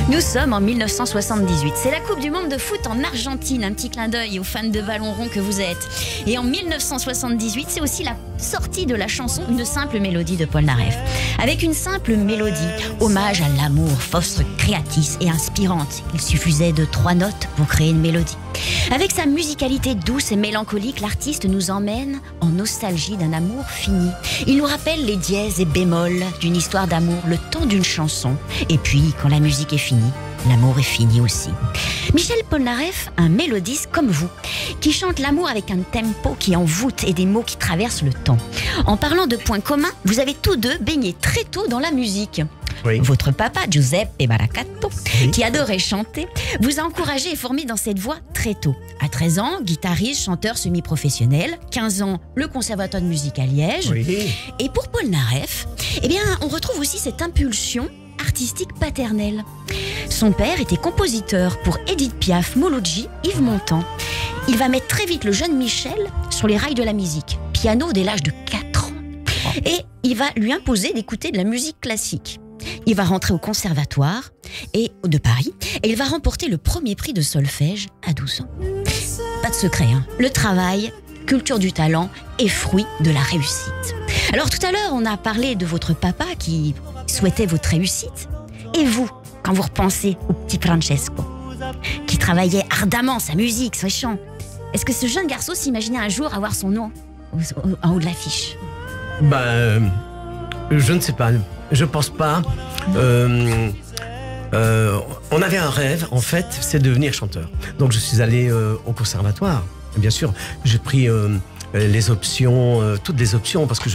Nous sommes en 1978. C'est la Coupe du Monde de foot en Argentine. Un petit clin d'œil aux fans de ballon rond que vous êtes. Et en 1978, c'est aussi la sortie de la chanson Une simple mélodie de Polnareff. Avec une simple mélodie, hommage à l'amour, force créatrice et inspirante. Il suffisait de 3 notes pour créer une mélodie. Avec sa musicalité douce et mélancolique, l'artiste nous emmène en nostalgie d'un amour fini. Il nous rappelle les dièses et bémols d'une histoire d'amour, le temps d'une chanson. Et puis, quand la musique est finie, l'amour est fini aussi. Michel Polnareff, un mélodiste comme vous, qui chante l'amour avec un tempo qui envoûte et des mots qui traversent le temps. En parlant de points communs, vous avez tous deux baigné très tôt dans la musique. Oui. Votre papa, Giuseppe Baracato, qui adorait chanter, vous a encouragé et formé dans cette voie très tôt. À 13 ans, guitariste, chanteur semi-professionnel. 15 ans, le Conservatoire de musique à Liège. Oui. Et pour Polnareff, eh bien, on retrouve aussi cette impulsion artistique paternelle. Son père était compositeur pour Edith Piaf, Mouloudji, Yves Montand. Il va mettre très vite le jeune Michel sur les rails de la musique. Piano dès l'âge de 4 ans. Et il va lui imposer d'écouter de la musique classique. Il va rentrer au conservatoire de Paris et il va remporter le premier prix de solfège à 12 ans. Pas de secret, hein. Le travail, culture du talent et fruit de la réussite. Alors tout à l'heure, on a parlé de votre papa qui souhaitait votre réussite. Et vous, quand vous repensez au petit Francesco, qui travaillait ardemment sa musique, ses chants, est-ce que ce jeune garçon s'imaginait un jour avoir son nom en haut de l'affiche? Je ne sais pas. Je pense pas. On avait un rêve, en fait, c'est de devenir chanteur. Donc je suis allé au conservatoire. Bien sûr, j'ai pris les options, toutes les options, parce que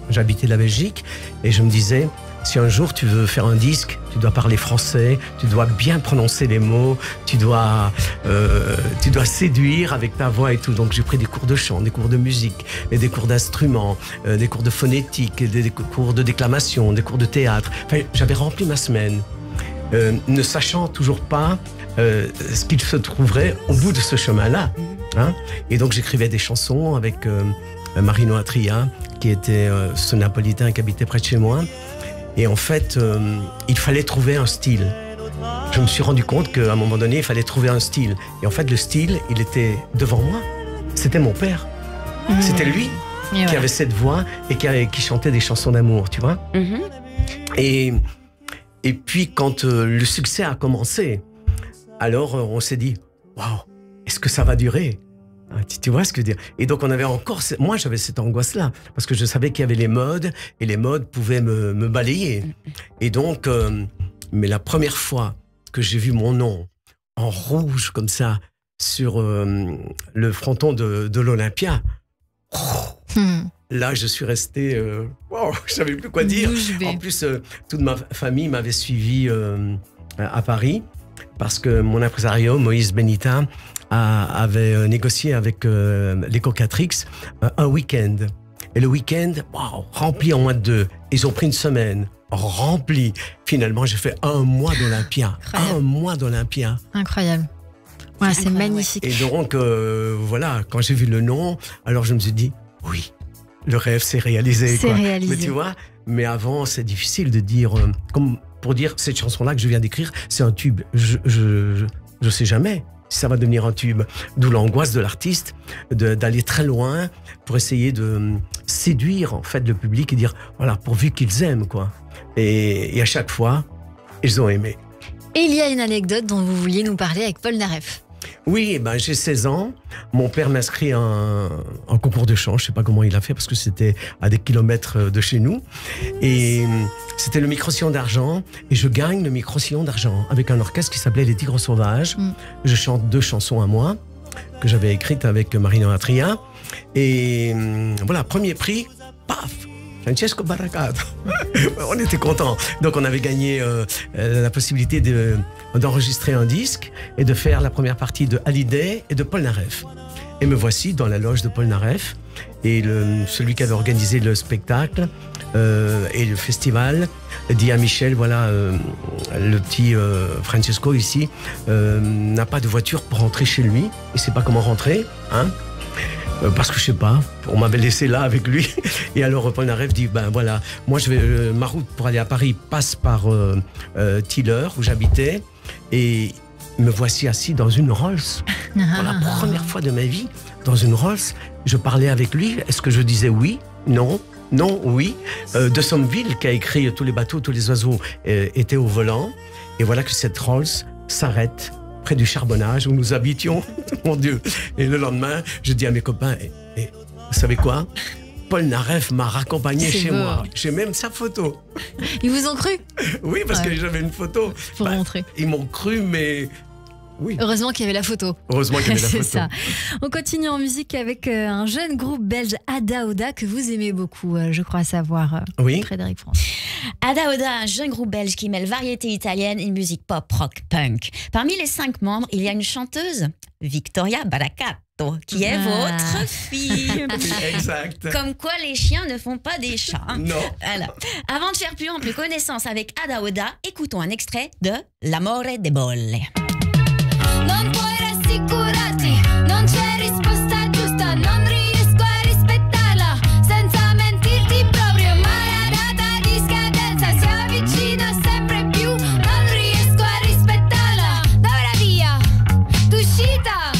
j'habitais la Belgique et je me disais, si un jour tu veux faire un disque, tu dois parler français, tu dois bien prononcer les mots, tu dois séduire avec ta voix et tout. Donc j'ai pris des cours de chant, des cours de musique, et des cours d'instruments, des cours de phonétique, des cours de déclamation, des cours de théâtre. Enfin, j'avais rempli ma semaine, ne sachant toujours pas ce qu'il se trouverait au bout de ce chemin-là. Hein. Et donc j'écrivais des chansons avec Marino Atria, qui était ce Napolitain qui habitait près de chez moi. Et en fait, il fallait trouver un style. Je me suis rendu compte qu'à un moment donné, il fallait trouver un style. Et en fait, le style, il était devant moi. C'était mon père. C'était lui qui avait cette voix et qui chantait des chansons d'amour, tu vois. Et puis, quand le succès a commencé, alors on s'est dit, waouh, est-ce que ça va durer ? Tu vois ce que je veux dire? Et donc on avait encore, moi j'avais cette angoisse-là parce que je savais qu'il y avait les modes et les modes pouvaient me balayer. Et donc, mais la première fois que j'ai vu mon nom en rouge comme ça sur le fronton de l'Olympia, là je suis resté, wow, je savais plus quoi dire. En plus, toute ma famille m'avait suivi à Paris parce que mon impresario Moïse Benita avait négocié avec les Cocatrix un week-end. Et le week-end, wow, rempli en moins de 2. Ils ont pris une semaine, rempli. Finalement, j'ai fait 1 mois d'Olympia. 1 mois d'Olympia. Incroyable. Ouais, c'est magnifique. Et donc, voilà, quand j'ai vu le nom, alors je me suis dit, oui, le rêve s'est réalisé. C'est réalisé. Mais tu vois, mais avant, c'est difficile de dire, comme pour dire, cette chanson-là que je viens d'écrire, c'est un tube. Je sais jamais si ça va devenir un tube. D'où l'angoisse de l'artiste d'aller très loin pour essayer de séduire en fait le public et dire voilà, pourvu qu'ils aiment quoi. Et à chaque fois, ils ont aimé. Et il y a une anecdote dont vous vouliez nous parler avec Polnareff. Oui, ben, j'ai 16 ans. Mon père m'inscrit à un concours de chant. Je ne sais pas comment il a fait parce que c'était à des kilomètres de chez nous. Et c'était le micro-sillon d'argent. Et je gagne le micro-sillon d'argent avec un orchestre qui s'appelait Les Tigres Sauvages. Je chante 2 chansons à moi que j'avais écrites avec Marino Atria. Et voilà, premier prix, paf, Francesco Baracato. On était contents. Donc on avait gagné la possibilité d'enregistrer un disque et de faire la première partie de Hallyday et de Polnareff. Et me voici dans la loge de Polnareff. Et celui qui avait organisé le spectacle et le festival dit à Michel, voilà, le petit Francesco ici n'a pas de voiture pour rentrer chez lui. Il ne sait pas comment rentrer, hein, parce que je sais pas, on m'avait laissé là avec lui. Et alors Polnareff dit, ben voilà, moi ma route pour aller à Paris passe par Tiller, où j'habitais, et me voici assis dans une Rolls. Pour la première fois de ma vie, dans une Rolls, je parlais avec lui. Est-ce que je disais oui, non, non, oui. De Somerville, qui a écrit Tous les bateaux, tous les oiseaux, étaient au volant. Et voilà que cette Rolls s'arrête près du charbonnage où nous habitions. Mon Dieu. Et le lendemain, je dis à mes copains, vous savez quoi? Polnareff m'a raccompagné chez moi. J'ai même sa photo. Ils vous ont cru? Oui, parce que j'avais une photo. Pour montrer. Ils m'ont cru, mais... Oui. Heureusement qu'il y avait la photo. Heureusement qu'il y avait la photo. C'est ça. On continue en musique avec un jeune groupe belge, Ada Oda, que vous aimez beaucoup, je crois savoir, oui. Frédéric François. Ada Oda, un jeune groupe belge qui mêle variété italienne et musique pop, rock, punk. Parmi les 5 membres, il y a une chanteuse, Victoria Baracato, qui est votre fille. Exact. Comme quoi les chiens ne font pas des chats. Non. Voilà. Avant de faire plus ample connaissance avec Ada Oda, écoutons un extrait de L'amore debole. Non puoi rassicurarti, non c'è risposta giusta, non riesco a rispettarla, senza mentirti proprio, maledata di scadenza, si avvicina sempre più, non riesco a rispettarla, da ora via, d'uscita.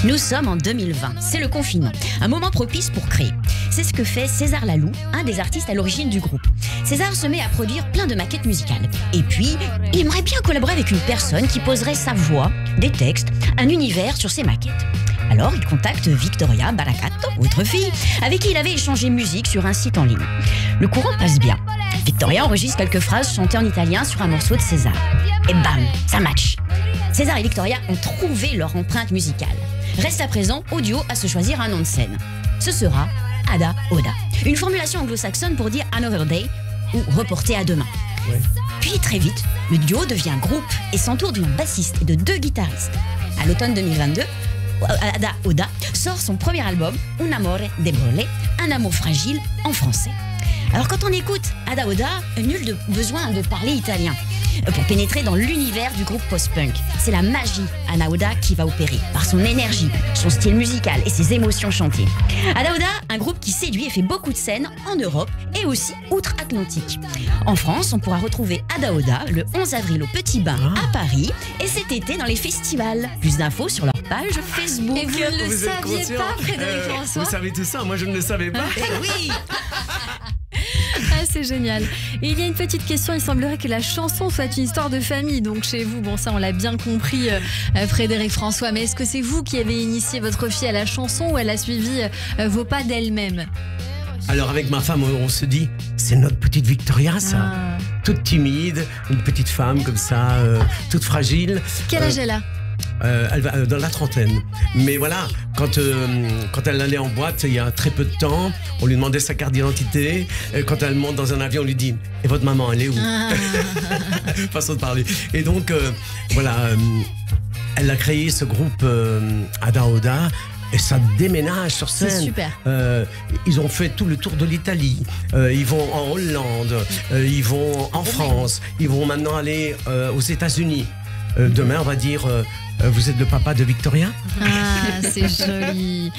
Nous sommes en 2020, c'est le confinement, un moment propice pour créer. C'est ce que fait César Laloux, un des artistes à l'origine du groupe. César se met à produire plein de maquettes musicales. Et puis, il aimerait bien collaborer avec une personne qui poserait sa voix, des textes, un univers sur ses maquettes. Alors, il contacte Victoria Baracato, autre fille, avec qui il avait échangé musique sur un site en ligne. Le courant passe bien. Victoria enregistre quelques phrases chantées en italien sur un morceau de César. Et bam, ça match. César et Victoria ont trouvé leur empreinte musicale. Reste à présent au duo à se choisir un nom de scène. Ce sera Ada Oda. Une formulation anglo-saxonne pour dire Another Day ou reporter à demain. Ouais. Puis très vite, le duo devient groupe et s'entoure d'une bassiste et de 2 guitaristes. À l'automne 2022, Ada Oda sort son premier album, Un amore debole, un amour fragile en français. Alors quand on écoute Ada Oda, nul besoin de parler italien pour pénétrer dans l'univers du groupe post-punk. C'est la magie Ada Oda qui va opérer, par son énergie, son style musical et ses émotions chantées. Ada Oda, un groupe qui séduit et fait beaucoup de scènes en Europe et aussi outre-Atlantique. En France, on pourra retrouver Ada Oda le 11 avril au Petit Bain à Paris et cet été dans les festivals. Plus d'infos sur leur page Facebook. Et vous ne le saviez pas, Frédéric François? Vous savez tout ça, moi je ne le savais pas. Eh oui. Ah, c'est génial. Et il y a une petite question, il semblerait que la chanson soit une histoire de famille, donc chez vous, bon ça on l'a bien compris, Frédéric François, mais est-ce que c'est vous qui avez initié votre fille à la chanson ou elle a suivi vos pas d'elle-même? Alors avec ma femme, on se dit, c'est notre petite Victoria ça, toute timide, une petite femme comme ça, toute fragile. Quel âge elle a? Elle va dans la trentaine. Mais voilà, quand elle allait en boîte, il y a très peu de temps, on lui demandait sa carte d'identité. Quand elle monte dans un avion, on lui dit « Et votre maman, elle est où ?» Façon de parler. Et donc, voilà, elle a créé ce groupe Ada Oda. Et ça déménage sur scène. C'est super. Ils ont fait tout le tour de l'Italie. Ils vont en Hollande. Ils vont en France. Ils vont maintenant aller aux États-Unis. Demain, on va dire vous êtes le papa de Victoria. Ah, c'est joli.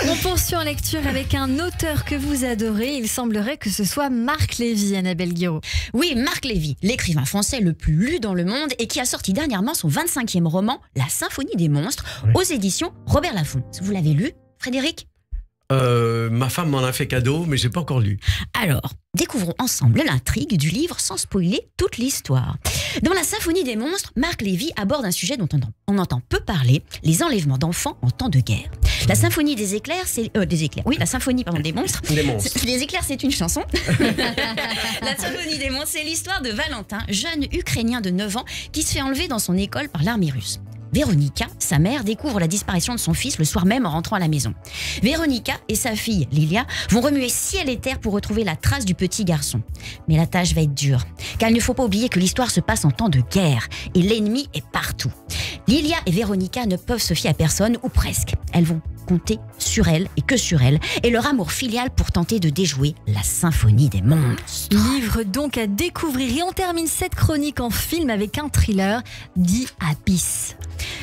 On poursuit en lecture avec un auteur que vous adorez. Il semblerait que ce soit Marc Lévy, Annabelle Guiraud. Oui, Marc Lévy, l'écrivain français le plus lu dans le monde et qui a sorti dernièrement son 25e roman, La Symphonie des monstres, aux éditions Robert Laffont. Vous l'avez lu, Frédéric ? Ma femme m'en a fait cadeau, mais j'ai pas encore lu. Alors, découvrons ensemble l'intrigue du livre sans spoiler toute l'histoire. Dans La Symphonie des monstres, Marc Lévy aborde un sujet dont on entend peu parler, les enlèvements d'enfants en temps de guerre. La Symphonie des éclairs, c'est... la Symphonie, des monstres. Des monstres. Les éclairs, c'est une chanson. La Symphonie des monstres, c'est l'histoire de Valentin, jeune Ukrainien de 9 ans, qui se fait enlever dans son école par l'armée russe. Véronica, sa mère, découvre la disparition de son fils le soir même en rentrant à la maison. Véronica et sa fille, Lilia, vont remuer ciel et terre pour retrouver la trace du petit garçon. Mais la tâche va être dure, car il ne faut pas oublier que l'histoire se passe en temps de guerre et l'ennemi est partout. Lilia et Véronica ne peuvent se fier à personne, ou presque. Elles vont compter sur elle et que sur elle, et leur amour filial pour tenter de déjouer la symphonie des monstres. Livre donc à découvrir. Et on termine cette chronique en film avec un thriller, The Abyss.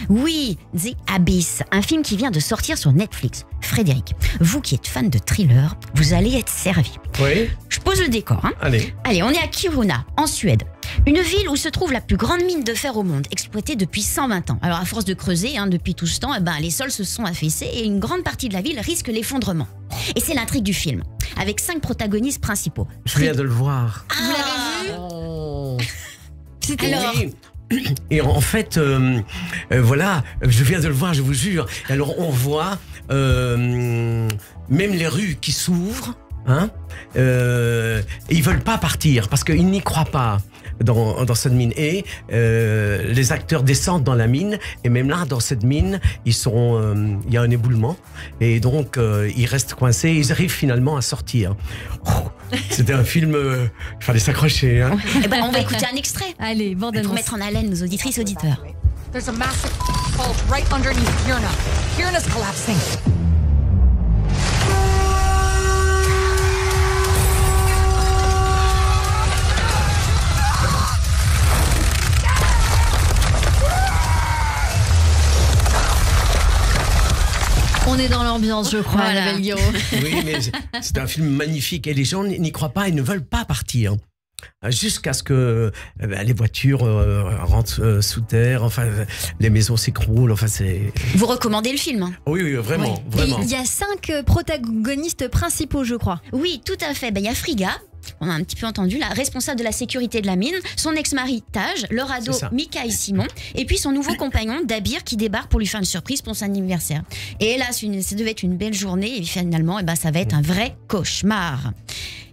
Oui, The Abyss, un film qui vient de sortir sur Netflix. Frédéric, vous qui êtes fan de thriller, vous allez être servi. Oui. Je pose le décor. Allez. Allez, on est à Kiruna, en Suède. Une ville où se trouve la plus grande mine de fer au monde, exploitée depuis 120 ans. Alors à force de creuser, depuis tout ce temps, les sols se sont affaissés et une grande partie de la ville risque l'effondrement. Et c'est l'intrigue du film, avec 5 protagonistes principaux. Je viens de le voir. Vous l'avez vu C'était Alors, oui. Et en fait, voilà, je viens de le voir, je vous jure. Alors on voit même les rues qui s'ouvrent. Et ils veulent pas partir parce qu'ils n'y croient pas dans cette mine. Et les acteurs descendent dans la mine et même là, dans cette mine, il y a un éboulement et donc ils restent coincés. Ils arrivent finalement à sortir. C'était un film, il fallait s'accrocher. on va écouter un extrait. Allez, bande pour mettre en haleine nos auditrices et auditeurs. There's a massive fault right underneath Kiruna. Kiruna's collapsing. On est dans l'ambiance, je crois, Voilà. Annabelle Guiraud. Oui, mais c'est un film magnifique et les gens n'y croient pas et ne veulent pas partir. Jusqu'à ce que les voitures rentrent sous terre, enfin les maisons s'écroulent, enfin c'est... Vous recommandez le film? Oui, vraiment, Et vraiment. il y a 5 protagonistes principaux, je crois. Oui, tout à fait. Il y a Frigga, on a un petit peu entendu, la responsable de la sécurité de la mine, son ex-mari Taj, leur ado C'est ça. Mika et Simon, et puis son nouveau compagnon Dabir qui débarque pour lui faire une surprise pour son anniversaire. Et là, ça devait être une belle journée et finalement, ça va être un vrai cauchemar.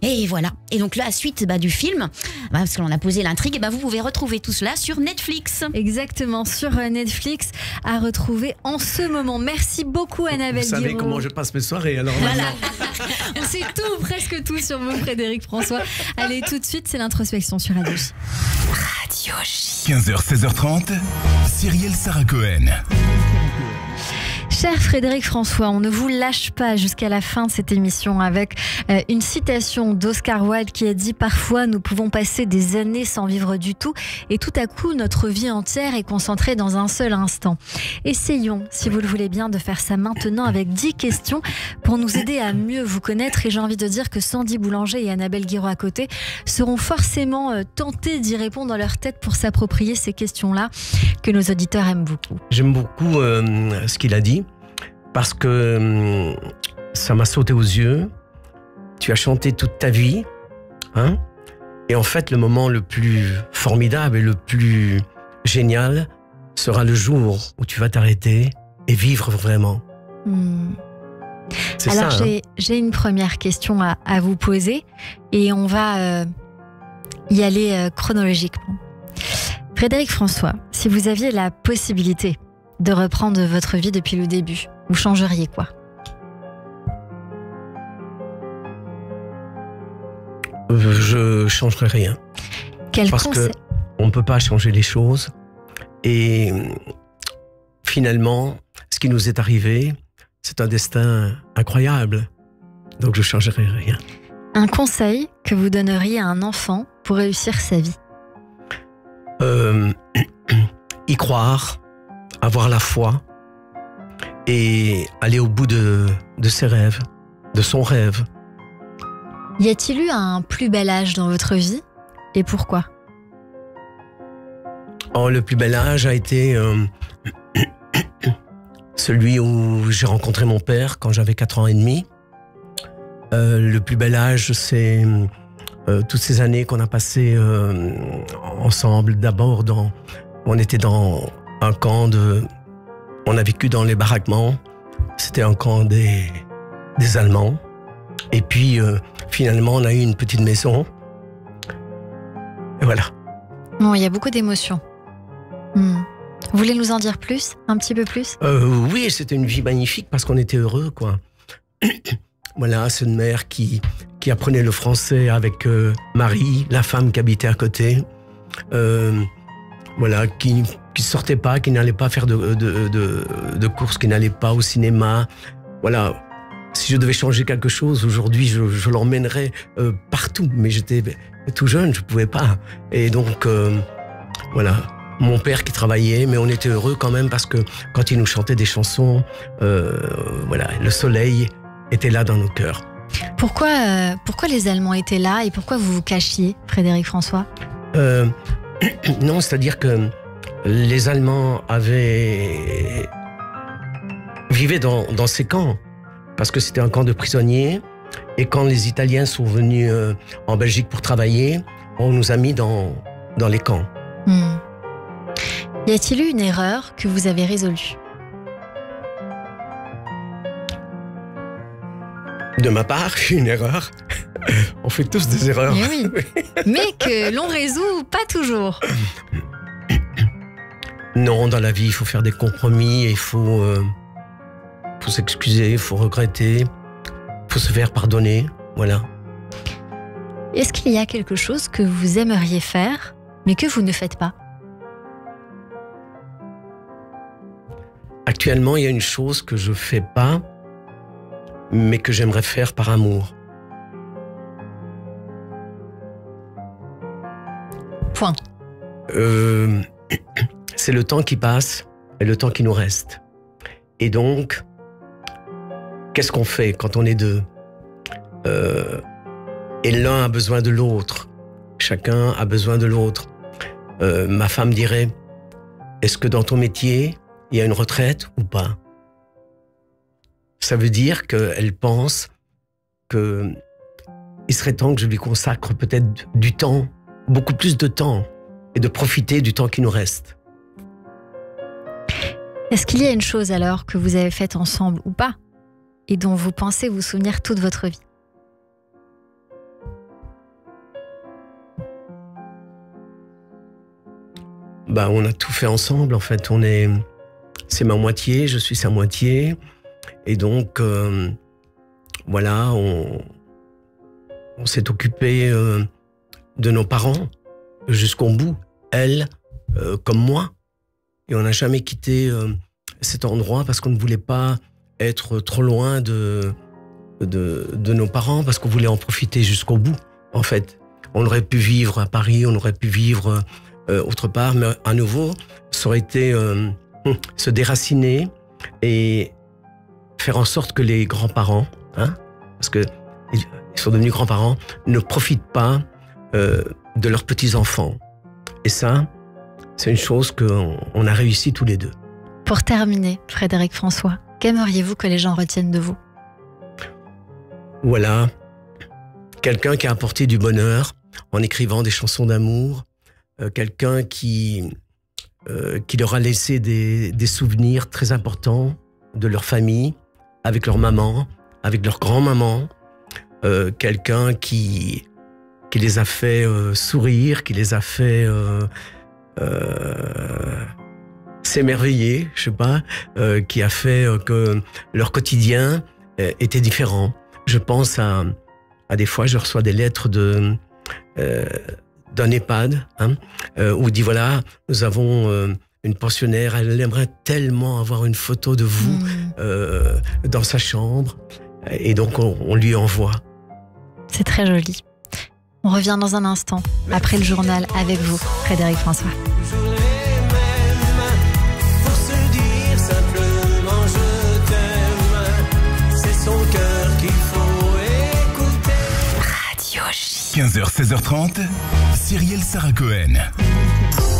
Et voilà. Et donc la suite du film, parce qu'on a posé l'intrigue, vous pouvez retrouver tout cela sur Netflix. Exactement, sur Netflix, à retrouver en ce moment. Merci beaucoup, Annabelle Vous savez Guiraud. comment je passe mes soirées, alors Voilà. maintenant. On sait tout, presque tout sur vous, Frédéric François. Allez, tout de suite, c'est l'introspection sur Radio J. Radio J. 15h, 16h30, Cyrielle Sarah Cohen. Cher Frédéric François, on ne vous lâche pas jusqu'à la fin de cette émission avec une citation d'Oscar Wilde qui a dit « Parfois, nous pouvons passer des années sans vivre du tout et tout à coup, notre vie entière est concentrée dans un seul instant. » Essayons, si vous le voulez bien, de faire ça maintenant avec 10 questions pour nous aider à mieux vous connaître. Et j'ai envie de dire que Sandy Boulanger et Annabelle Guiraud à côté seront forcément tentés d'y répondre dans leur tête pour s'approprier ces questions-là que nos auditeurs aiment beaucoup. J'aime beaucoup ce qu'il a dit parce que ça m'a sauté aux yeux. Tu as chanté toute ta vie, et en fait le moment le plus formidable et le plus génial sera le jour où tu vas t'arrêter et vivre vraiment. C'est Alors ça, j'ai une première question à vous poser et on va y aller chronologiquement. Frédéric François, si vous aviez la possibilité de reprendre votre vie depuis le début, vous changeriez quoi? Je changerai rien. Quel Parce conseil? qu'on ne peut pas changer les choses. Et finalement, ce qui nous est arrivé, c'est un destin incroyable. Donc je ne changerai rien. Un conseil que vous donneriez à un enfant pour réussir sa vie? Y croire, avoir la foi et aller au bout de ses rêves, de son rêve. Y a-t-il eu un plus bel âge dans votre vie et pourquoi? Le plus bel âge a été celui où j'ai rencontré mon père quand j'avais 4 ans et demi. Le plus bel âge, c'est toutes ces années qu'on a passées ensemble. D'abord, on était dans un camp on a vécu dans les baraquements. C'était un camp des Allemands. Et puis, finalement, on a eu une petite maison. Et voilà. Bon, il y a beaucoup d'émotions. Vous voulez nous en dire plus, un petit peu plus? Oui, c'était une vie magnifique parce qu'on était heureux, quoi. Voilà, c'est une mère qui apprenait le français avec Marie, la femme qui habitait à côté. Voilà, qui sortait pas, qui n'allait pas faire de courses, qui n'allait pas au cinéma. Voilà. Si je devais changer quelque chose, aujourd'hui, je l'emmènerais partout. Mais j'étais tout jeune, je pouvais pas. Et donc, voilà. Mon père qui travaillait, mais on était heureux quand même parce que quand il nous chantait des chansons, voilà, le soleil était là dans nos cœurs. Pourquoi les Allemands étaient là et pourquoi vous vous cachiez, Frédéric François? Non, c'est-à-dire que les Allemands vivaient dans ces camps, parce que c'était un camp de prisonniers, et quand les Italiens sont venus en Belgique pour travailler, on nous a mis dans les camps. Y a-t-il eu une erreur que vous avez résolue? De ma part, une erreur. On fait tous des erreurs. Mais oui, mais que l'on résout pas toujours. Non, dans la vie, il faut faire des compromis, il faut s'excuser, il faut regretter, il faut se faire pardonner, voilà. Est-ce qu'il y a quelque chose que vous aimeriez faire, mais que vous ne faites pas? Actuellement, il y a une chose que je fais pas, mais que j'aimerais faire par amour. Point. C'est le temps qui passe et le temps qui nous reste. Et donc, qu'est-ce qu'on fait quand on est deux? Et l'un a besoin de l'autre. Chacun a besoin de l'autre. Ma femme dirait, est-ce que dans ton métier, il y a une retraite ou pas? Ça veut dire qu'elle pense qu'il serait temps que je lui consacre peut-être du temps, beaucoup plus de temps, et de profiter du temps qui nous reste. Est-ce qu'il y a une chose alors que vous avez faite ensemble ou pas, et dont vous pensez vous souvenir toute votre vie? Bah, on a tout fait ensemble, en fait. C'est ma moitié, je suis sa moitié. Et donc, voilà, on s'est occupé de nos parents jusqu'au bout, elle comme moi. Et on n'a jamais quitté cet endroit parce qu'on ne voulait pas être trop loin de nos parents, parce qu'on voulait en profiter jusqu'au bout, en fait. On aurait pu vivre à Paris, on aurait pu vivre autre part, mais à nouveau, ça aurait été se déraciner et faire en sorte que les grands-parents, parce qu'ils sont devenus grands-parents, ne profitent pas de leurs petits-enfants. Et ça, c'est une chose qu'on a réussi tous les deux. Pour terminer, Frédéric François, qu'aimeriez-vous que les gens retiennent de vous? Voilà, quelqu'un qui a apporté du bonheur en écrivant des chansons d'amour, quelqu'un qui leur a laissé des souvenirs très importants de leur famille, avec leur maman, avec leur grand-maman, quelqu'un qui les a fait sourire, qui les a fait s'émerveiller, je sais pas, qui a fait que leur quotidien était différent. Je pense à des fois, je reçois des lettres d'un EHPAD, où il dit voilà, nous avons une pensionnaire, elle aimerait tellement avoir une photo de vous dans sa chambre, et donc on lui envoie. C'est très joli. On revient dans un instant, après le journal, avec vous, Frédéric François. Pour se dire simplement je t'aime, c'est son cœur qu'il faut écouter. Radio J. 15h, 16h30, Cyrielle Sarah Cohen.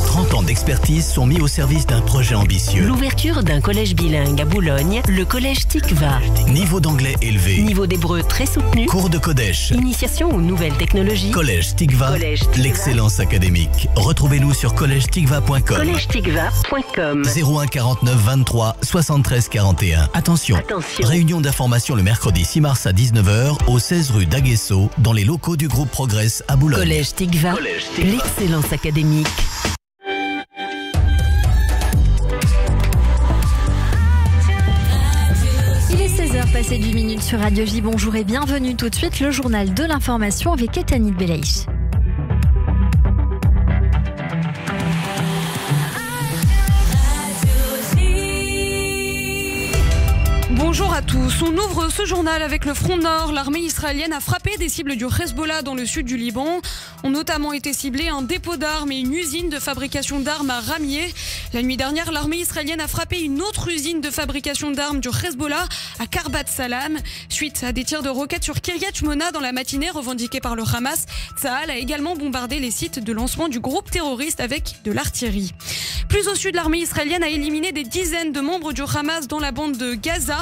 30 ans d'expertise sont mis au service d'un projet ambitieux. L'ouverture d'un collège bilingue à Boulogne, le collège Tikva. Niveau d'anglais élevé. Niveau d'hébreu très soutenu. Cours de Kodesh. Initiation aux nouvelles technologies. Collège Tikva, l'excellence académique. Retrouvez-nous sur collègetikva.com. collègetikva.com. 01 49 23 73 41. Attention. Réunion d'information le mercredi 6 mars à 19h au 16 rue d'Aguesso, dans les locaux du groupe Progress à Boulogne. Collège Tikva, l'excellence académique. passé d'1 minute sur Radio J. Bonjour et bienvenue tout de suite, le journal de l'information avec Etani Belaïch. Bonjour à tous. On ouvre ce journal avec le front nord. L'armée israélienne a frappé des cibles du Hezbollah dans le sud du Liban. Ont notamment été ciblés un dépôt d'armes et une usine de fabrication d'armes à Ramieh. La nuit dernière, l'armée israélienne a frappé une autre usine de fabrication d'armes du Hezbollah à Karbat Salam. Suite à des tirs de roquettes sur Kiryat Shmona dans la matinée revendiquée par le Hamas, Tsahal a également bombardé les sites de lancement du groupe terroriste avec de l'artillerie. Plus au sud, l'armée israélienne a éliminé des dizaines de membres du Hamas dans la bande de Gaza.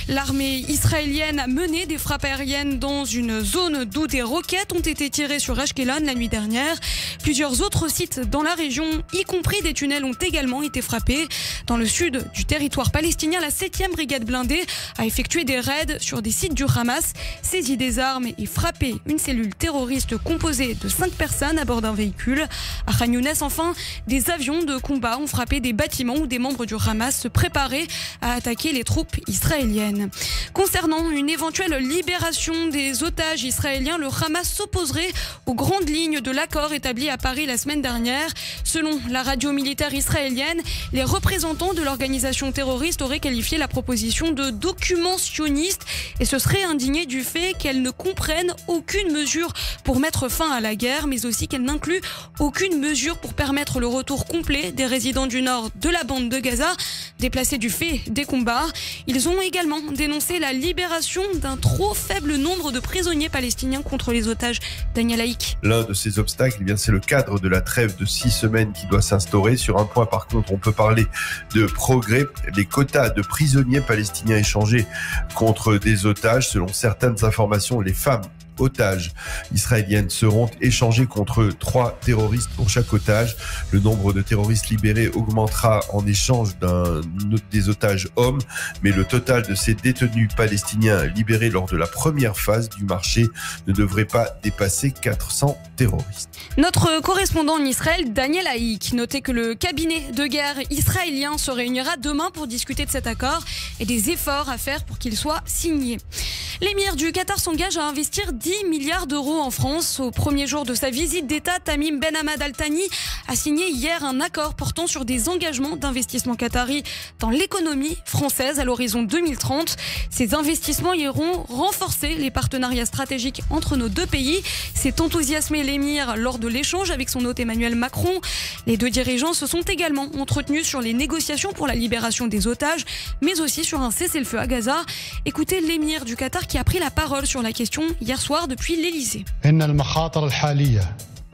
L'armée israélienne a mené des frappes aériennes dans une zone d'où des roquettes ont été tirées sur Ashkelon la nuit dernière. Plusieurs autres sites dans la région, y compris des tunnels, ont également été frappés. Dans le sud du territoire palestinien, la 7e brigade blindée a effectué des raids sur des sites du Hamas, saisi des armes et frappé une cellule terroriste composée de 5 personnes à bord d'un véhicule. À Khan Younes, enfin, des avions de combat ont frappé des bâtiments où des membres du Hamas se préparaient à attaquer les troupes israéliennes. Concernant une éventuelle libération des otages israéliens, le Hamas s'opposerait aux grandes lignes de l'accord établi à Paris la semaine dernière. Selon la radio militaire israélienne, les représentants de l'organisation terroriste auraient qualifié la proposition de document sioniste et se seraient indignés du fait qu'elle ne comprenne aucune mesure pour mettre fin à la guerre, mais aussi qu'elle n'inclut aucune mesure pour permettre le retour complet des résidents du nord de la bande de Gaza, déplacés du fait des combats. Ils ont également dénoncé la libération d'un trop faible nombre de prisonniers palestiniens contre les otages. Daniel Haïk. L'un de ces obstacles, c'est le cadre de la trêve de 6 semaines qui doit s'instaurer. Sur un point, par contre, on peut parler de progrès. Les quotas de prisonniers palestiniens échangés contre des otages, selon certaines informations, les femmes otages israéliennes seront échangées contre 3 terroristes pour chaque otage. Le nombre de terroristes libérés augmentera en échange des otages hommes, mais le total de ces détenus palestiniens libérés lors de la première phase du marché ne devrait pas dépasser 400 terroristes. Notre correspondant en Israël, Daniel Haïk, notait que le cabinet de guerre israélien se réunira demain pour discuter de cet accord et des efforts à faire pour qu'il soit signé. L'émir du Qatar s'engage à investir 10 milliards d'euros en France. Au premier jour de sa visite d'État, Tamim Ben Hamad Al Thani a signé hier un accord portant sur des engagements d'investissement qatari dans l'économie française à l'horizon 2030. Ces investissements iront renforcer les partenariats stratégiques entre nos deux pays. C'est enthousiasmé l'émir lors de l'échange avec son hôte Emmanuel Macron. Les deux dirigeants se sont également entretenus sur les négociations pour la libération des otages, mais aussi sur un cessez-le-feu à Gaza. Écoutez l'émir du Qatar qui a pris la parole sur la question hier soir depuis l'Elysée.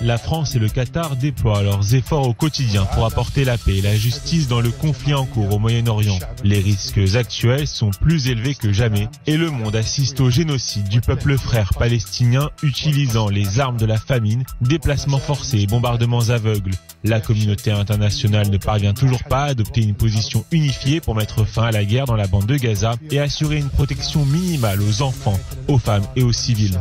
La France et le Qatar déploient leurs efforts au quotidien pour apporter la paix et la justice dans le conflit en cours au Moyen-Orient. Les risques actuels sont plus élevés que jamais et le monde assiste au génocide du peuple frère palestinien utilisant les armes de la famine, déplacements forcés et bombardements aveugles. La communauté internationale ne parvient toujours pas à adopter une position unifiée pour mettre fin à la guerre dans la bande de Gaza et assurer une protection minimale aux enfants, aux femmes et aux civils.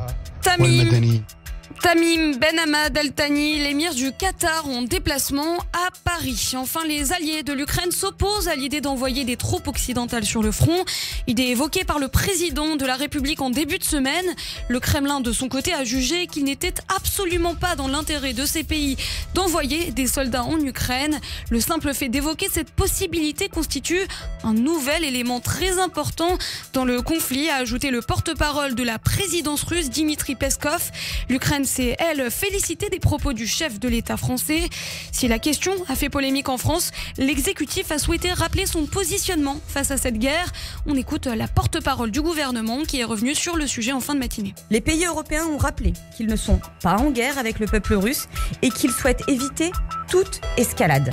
Tamim Ben Hamad Al Thani, l'émir du Qatar en déplacement à Paris. Enfin, les alliés de l'Ukraine s'opposent à l'idée d'envoyer des troupes occidentales sur le front. Idée évoquée par le président de la République en début de semaine. Le Kremlin, de son côté, a jugé qu'il n'était absolument pas dans l'intérêt de ces pays d'envoyer des soldats en Ukraine. Le simple fait d'évoquer cette possibilité constitue un nouvel élément très important dans le conflit, a ajouté le porte-parole de la présidence russe, Dmitri Peskov. L'Ukraine s'est, elle, félicitée des propos du chef de l'État français. Si la question a fait polémique en France, l'exécutif a souhaité rappeler son positionnement face à cette guerre. On écoute la porte-parole du gouvernement qui est revenue sur le sujet en fin de matinée. Les pays européens ont rappelé qu'ils ne sont pas en guerre avec le peuple russe et qu'ils souhaitent éviter toute escalade.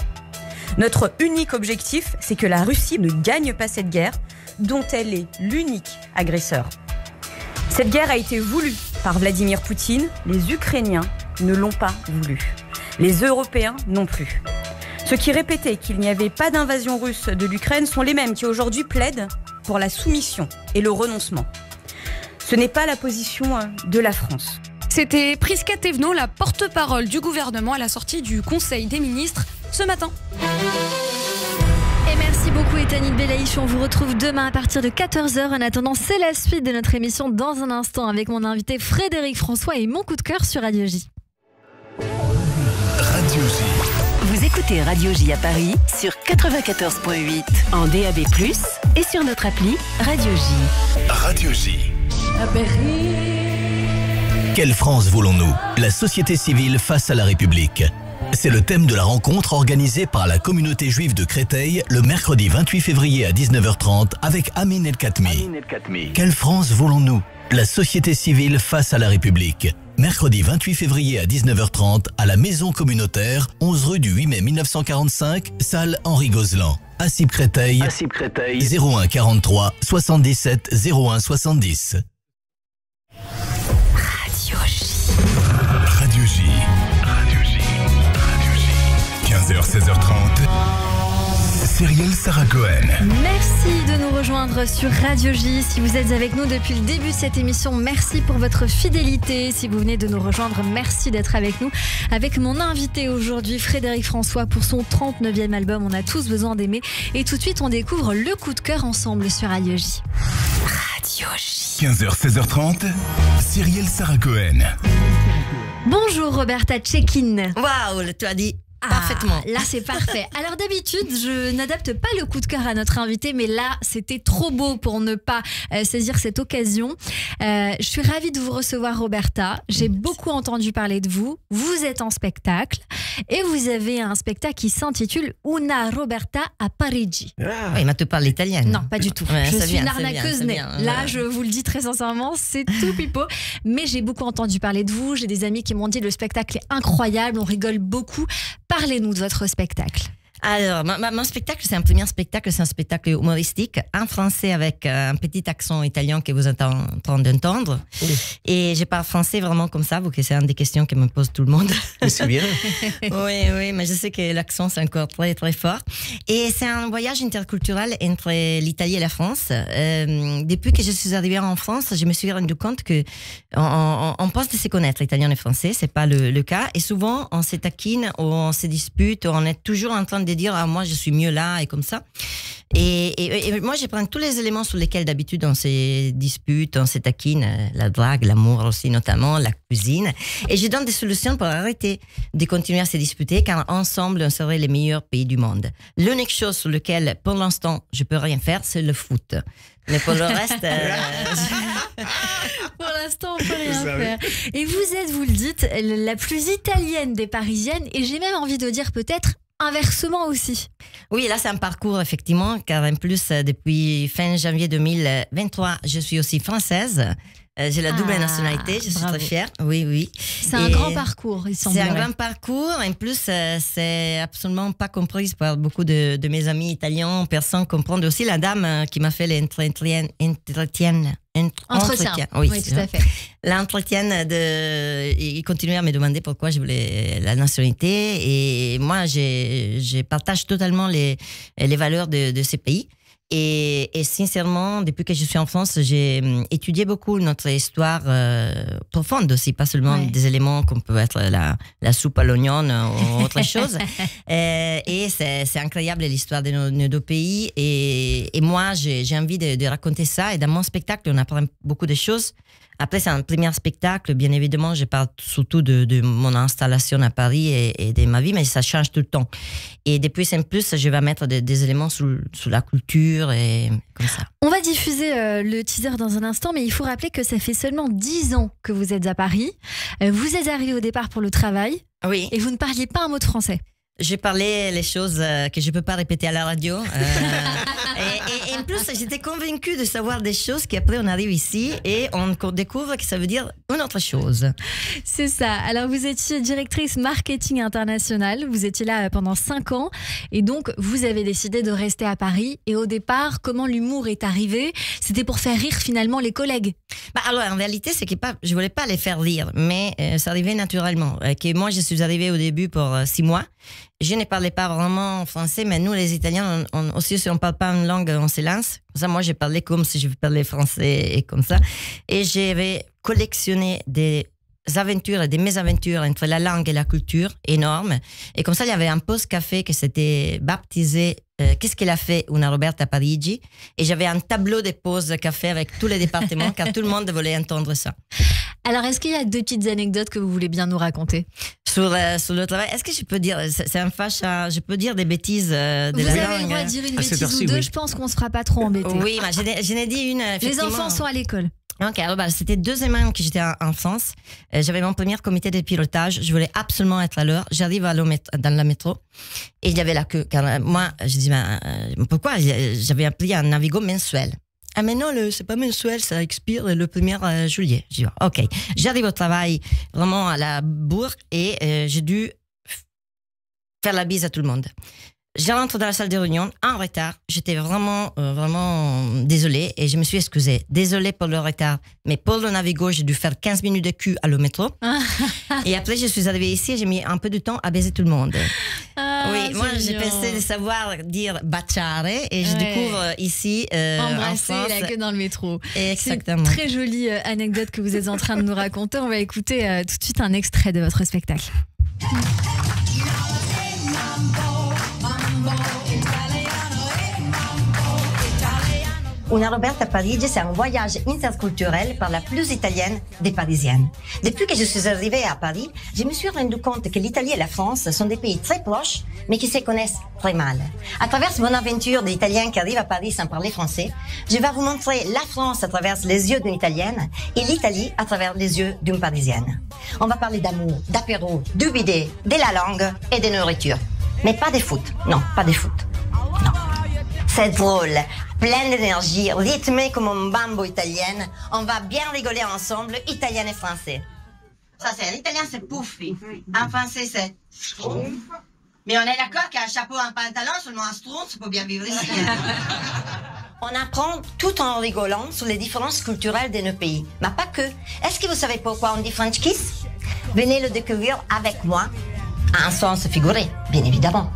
Notre unique objectif, c'est que la Russie ne gagne pas cette guerre, dont elle est l'unique agresseur. Cette guerre a été voulue par Vladimir Poutine. Les Ukrainiens ne l'ont pas voulu. Les Européens non plus. Ceux qui répétaient qu'il n'y avait pas d'invasion russe de l'Ukraine sont les mêmes qui aujourd'hui plaident pour la soumission et le renoncement. Ce n'est pas la position de la France. C'était Prisca Thévenot, la porte-parole du gouvernement à la sortie du Conseil des ministres ce matin. Et merci Merci beaucoup Ethanit Belaïch. On vous retrouve demain à partir de 14h. En attendant, c'est la suite de notre émission dans un instant avec mon invité Frédéric François et mon coup de cœur sur Radio J. Radio J. Vous écoutez Radio J à Paris sur 94.8 en DAB+, et sur notre appli Radio J. Radio J. Quelle France voulons-nous? La société civile face à la République. C'est le thème de la rencontre organisée par la communauté juive de Créteil le mercredi 28 février à 19h30 avec Amin El Khatmi. Quelle France voulons-nous? La société civile face à la République. Mercredi 28 février à 19h30 à la maison communautaire, 11 rue du 8 mai 1945, salle Henri Gozlan. Assib Créteil, 01 43 77 01 70. Radio J. Radio J. 15h, 16h30. Cyrielle Sarah Cohen. Merci de nous rejoindre sur Radio J. Si vous êtes avec nous depuis le début de cette émission, merci pour votre fidélité. Si vous venez de nous rejoindre, merci d'être avec nous. Avec mon invité aujourd'hui, Frédéric François, pour son 39e album On a tous besoin d'aimer. Et tout de suite, on découvre le coup de cœur ensemble sur Radio J. Radio J. 15h, 16h30. Cyrielle Sarah Cohen. Bonjour Roberta Tchekin. Waouh, tu as dit parfaitement. Là, c'est parfait. Alors d'habitude, je n'adapte pas le coup de cœur à notre invité, mais là, c'était trop beau pour ne pas saisir cette occasion. Je suis ravie de vous recevoir, Roberta. J'ai beaucoup entendu parler de vous. Vous êtes en spectacle et vous avez un spectacle qui s'intitule Una Roberta a Parigi. Oui, mais tu parles italien. Non, pas du tout. Ouais, je ça suis vient, une ça vient, arnaqueuse ça née. vient. Là, je vous le dis très sincèrement, c'est tout pipeau. Mais j'ai beaucoup entendu parler de vous. J'ai des amis qui m'ont dit le spectacle est incroyable, on rigole beaucoup. Parlez-nous de votre spectacle. Alors, mon spectacle, c'est un premier spectacle, c'est un spectacle humoristique, en français avec un petit accent italien que vous êtes en train d'entendre. Oui. Et je parle français vraiment comme ça, vous que c'est une des questions que me pose tout le monde. C'est bien. Oui, mais je sais que l'accent, c'est encore très, très fort. Et c'est un voyage interculturel entre l'Italie et la France. Depuis que je suis arrivée en France, je me suis rendu compte que on pense de se connaître, italien et français, c'est pas le cas. Et souvent, on se taquine, ou on se dispute, ou on est toujours en train de dire moi je suis mieux là et comme ça et moi je prends tous les éléments sur lesquels d'habitude on se dispute, on se taquine, la drague, l'amour aussi notamment, la cuisine, et je donne des solutions pour arrêter de continuer à se disputer, car ensemble on serait les meilleurs pays du monde. L'unique chose sur laquelle pour l'instant je peux rien faire, c'est le foot, mais pour le reste pour l'instant, on peut rien faire. Et vous êtes, vous le dites, la plus italienne des Parisiennes, et j'ai même envie de dire peut-être inversement aussi. Oui, là c'est un parcours effectivement, car en plus depuis fin janvier 2023, je suis aussi française. J'ai la double nationalité, je suis très fière. Oui. C'est un grand parcours, il semblerait. C'est un grand parcours. En plus, c'est absolument pas compris par beaucoup de mes amis italiens. Personne comprend. Aussi la dame qui m'a fait l'entretien. Oui, tout à fait. L'entretien il continuait à me demander pourquoi je voulais la nationalité. Et moi, je partage totalement les valeurs de ces pays. Et sincèrement, depuis que je suis en France, j'ai étudié beaucoup notre histoire profonde aussi, pas seulement des éléments comme peut être la soupe à l'oignon ou autre chose. Et c'est incroyable l'histoire de nos deux pays. Et moi, j'ai envie de raconter ça. Et dans mon spectacle, on apprend beaucoup de choses. Après, c'est un premier spectacle, bien évidemment, je parle surtout de mon installation à Paris et de ma vie, mais ça change tout le temps. Et depuis en plus, je vais mettre des éléments sous la culture et comme ça. On va diffuser le teaser dans un instant, mais il faut rappeler que ça fait seulement 10 ans que vous êtes à Paris. Vous êtes arrivé au départ pour le travail. Oui. Et vous ne parliez pas un mot de français. J'ai parlé les choses que je ne peux pas répéter à la radio. Et en plus, j'étais convaincue de savoir des choses qu'après on arrive ici et on découvre que ça veut dire une autre chose. C'est ça. Alors vous étiez directrice marketing international, vous étiez là pendant 5 ans et donc vous avez décidé de rester à Paris. Et au départ, comment l'humour est arrivé? C'était pour faire rire finalement les collègues. Alors en réalité, c'est que je voulais pas les faire rire, mais ça arrivait naturellement. Que moi, je suis arrivée au début pour 6 mois. Je ne parlais pas vraiment français, mais nous, les Italiens, aussi, si on ne parle pas une langue, on se lance. Ça, moi, j'ai parlé comme si je parlais français et comme ça. Et j'avais collectionné des aventures et des mésaventures entre la langue et la culture énormes. Et comme ça, il y avait un post-café qui s'était baptisé Qu'est-ce qu'elle a fait Una Roberta Parigi? Et j'avais un tableau de pauses café avec tous les départements car tout le monde voulait entendre ça. Alors, est-ce qu'il y a 2 petites anecdotes que vous voulez bien nous raconter? Sur le travail, est-ce que je peux dire, c'est un fâche, je peux dire des bêtises de la langue? Vous avez le droit de dire une bêtise ou deux, je pense qu'on ne se fera pas trop embêter. Oui, mais j'en ai dit une. Les enfants sont à l'école. Ok, alors c'était 2 semaines que j'étais en France. J'avais mon premier comité de pilotage. Je voulais absolument être à l'heure. J'arrive dans le métro et il y avait la queue. Car moi, je dis, pourquoi? J'avais appris un Navigo mensuel. Ah mais non, c'est pas mensuel, ça expire le 1er juillet. Je dis, ok. J'arrive au travail vraiment à la bourre et j'ai dû faire la bise à tout le monde. Je rentre dans la salle de réunion en retard. J'étais vraiment désolée et je me suis excusée. Désolée pour le retard, mais pour le Navigo, j'ai dû faire 15 minutes de cul à le métro. Et après, je suis arrivée ici et j'ai mis un peu de temps à baiser tout le monde. Oui, moi, j'ai pensé de savoir dire baciare et je découvre ici embrasser en France, la queue dans le métro. Exactement. C'est une très jolie anecdote que vous êtes en train de nous raconter. On va écouter tout de suite un extrait de votre spectacle. Una Roberta Parigi, c'est un voyage interculturel par la plus italienne des Parisiennes. Depuis que je suis arrivée à Paris, je me suis rendu compte que l'Italie et la France sont des pays très proches, mais qui se connaissent très mal. À travers mon aventure d'Italien qui arrive à Paris sans parler français, je vais vous montrer la France à travers les yeux d'une Italienne et l'Italie à travers les yeux d'une Parisienne. On va parler d'amour, d'apéro, du bidet, de la langue et de nourriture. Mais pas de foot. Non, pas de foot. Non. C'est drôle, plein d'énergie, rythmé comme un bambo italienne. On va bien rigoler ensemble, italien et français. Ça, c'est l'italien, c'est pouffi. En français, c'est schtroumpf. Mais on est d'accord qu'un chapeau, un pantalon, seulement un schtroumpf pour bien vivre ici. On apprend tout en rigolant sur les différences culturelles de nos pays. Mais pas que. Est-ce que vous savez pourquoi on dit French kiss? Venez le découvrir avec moi, en sens figuré, bien évidemment.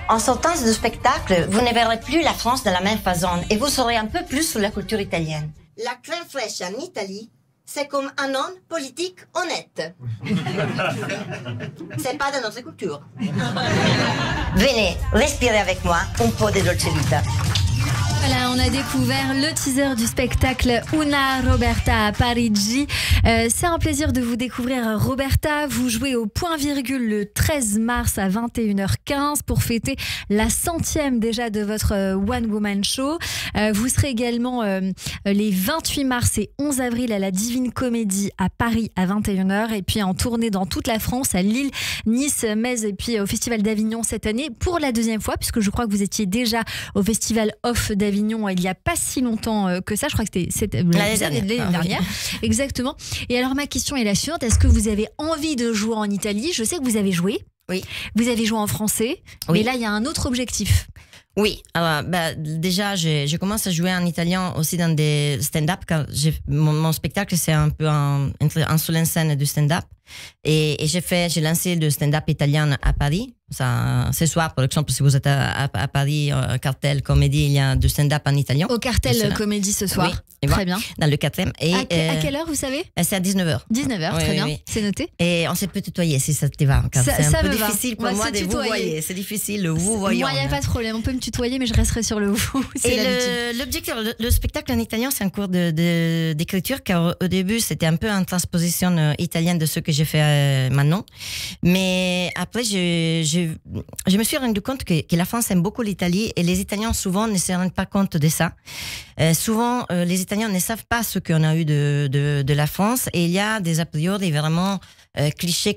En sortant du spectacle, vous ne verrez plus la France de la même façon et vous saurez un peu plus sur la culture italienne. La crème fraîche en Italie, c'est comme un homme politique honnête. C'est pas de notre culture. Venez, respirez avec moi un peu de dolce vita. Voilà, on a découvert le teaser du spectacle Una Roberta Parigi. C'est un plaisir de vous découvrir, Roberta. Vous jouez au Point Virgule le 13 mars à 21h15 pour fêter la 100e déjà de votre One Woman Show. Vous serez également les 28 mars et 11 avril à la Divine Comédie à Paris à 21h et puis en tournée dans toute la France à Lille, Nice, Metz et puis au Festival d'Avignon cette année pour la 2e fois puisque je crois que vous étiez déjà au Festival Off d'Avignon il n'y a pas si longtemps que ça, je crois que c'était l'année dernière. Exactement. Et alors ma question est la suivante, est-ce que vous avez envie de jouer en Italie? Je sais que vous avez joué. Oui. Vous avez joué en français, oui. Mais là il y a un autre objectif. Oui, alors, déjà, je commence à jouer en italien aussi dans des stand-up, car mon spectacle, c'est un peu un seul en scène du stand-up. Et j'ai lancé le stand-up italien à Paris. Ce soir, par exemple, si vous êtes à Paris, Cartel Comédie, il y a du stand-up en italien. Au Cartel Comédie ce soir. Oui, très bien. Dans le 4e. Et, à quelle heure, vous savez? C'est à 19h. 19h, très bien. C'est noté. Et on se peut tutoyer si ça te va. C'est un peu difficile pour moi de vous voyer. C'est difficile, le vous voyant. Moi, il n'y a pas de problème. On peut me tutoyer, mais je resterai sur le vous. Et l'objectif, le spectacle en italien, c'est un cours d'écriture, car au début, c'était un peu une transposition italienne de ce que j'ai fait maintenant. Mais après, je me suis rendu compte que la France aime beaucoup l'Italie et les Italiens souvent ne se rendent pas compte de ça. Souvent, les Italiens ne savent pas ce qu'on a eu de la France et il y a des a priori vraiment clichés.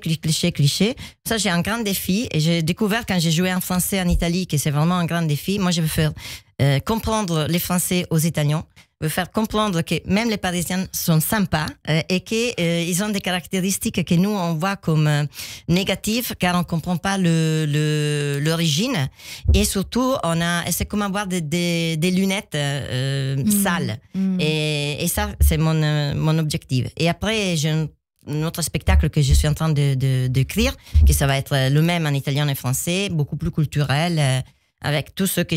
Ça, j'ai un grand défi et j'ai découvert quand j'ai joué en français en Italie que c'est vraiment un grand défi. Moi, je veux faire comprendre les Français aux Italiens. Je veux faire comprendre que même les Parisiens sont sympas et qu'ils ont des caractéristiques que nous, on voit comme négatives car on ne comprend pas l'origine. Et surtout, c'est comme avoir des lunettes sales. Et ça, c'est mon objectif. Et après, j'ai un autre spectacle que je suis en train d'écrire, que ça va être le même en italien et français, beaucoup plus culturel, avec tout ce que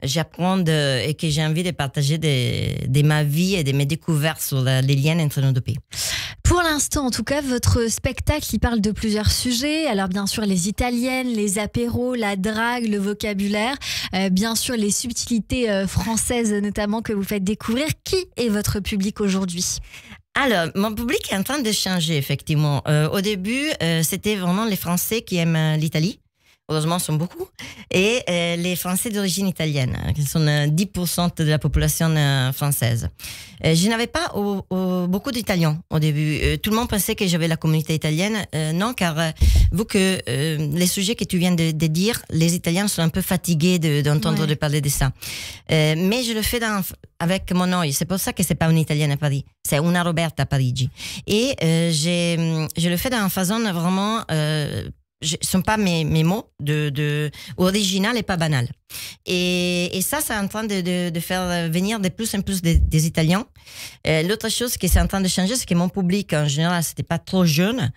j'apprends et que j'ai envie de partager de ma vie et de mes découvertes sur les liens entre nos deux pays. Pour l'instant, en tout cas, votre spectacle, il parle de plusieurs sujets. Alors, bien sûr, les italiennes, les apéros, la drague, le vocabulaire. Bien sûr, les subtilités françaises, notamment, que vous faites découvrir. Qui est votre public aujourd'hui ? Alors, mon public est en train de changer, effectivement. Au début, c'était vraiment les Français qui aiment l'Italie. Heureusement, ils sont beaucoup. Et les Français d'origine italienne, qui sont 10% de la population française. Je n'avais pas beaucoup d'Italiens au début. Tout le monde pensait que j'avais la communauté italienne. Non, car vu que les sujets que tu viens de dire, les Italiens sont un peu fatigués d'entendre de parler de ça. Mais je le fais avec mon œil. C'est pour ça que c'est pas une Italienne à Paris. C'est una Roberta à Parigi. Et je le fais d'une façon vraiment... ce ne sont pas mes mots original et pas banal. Et ça, c'est en train de faire venir de plus en plus des Italiens. L'autre chose qui est en train de changer, c'est que mon public, en général, c'était pas trop jeune.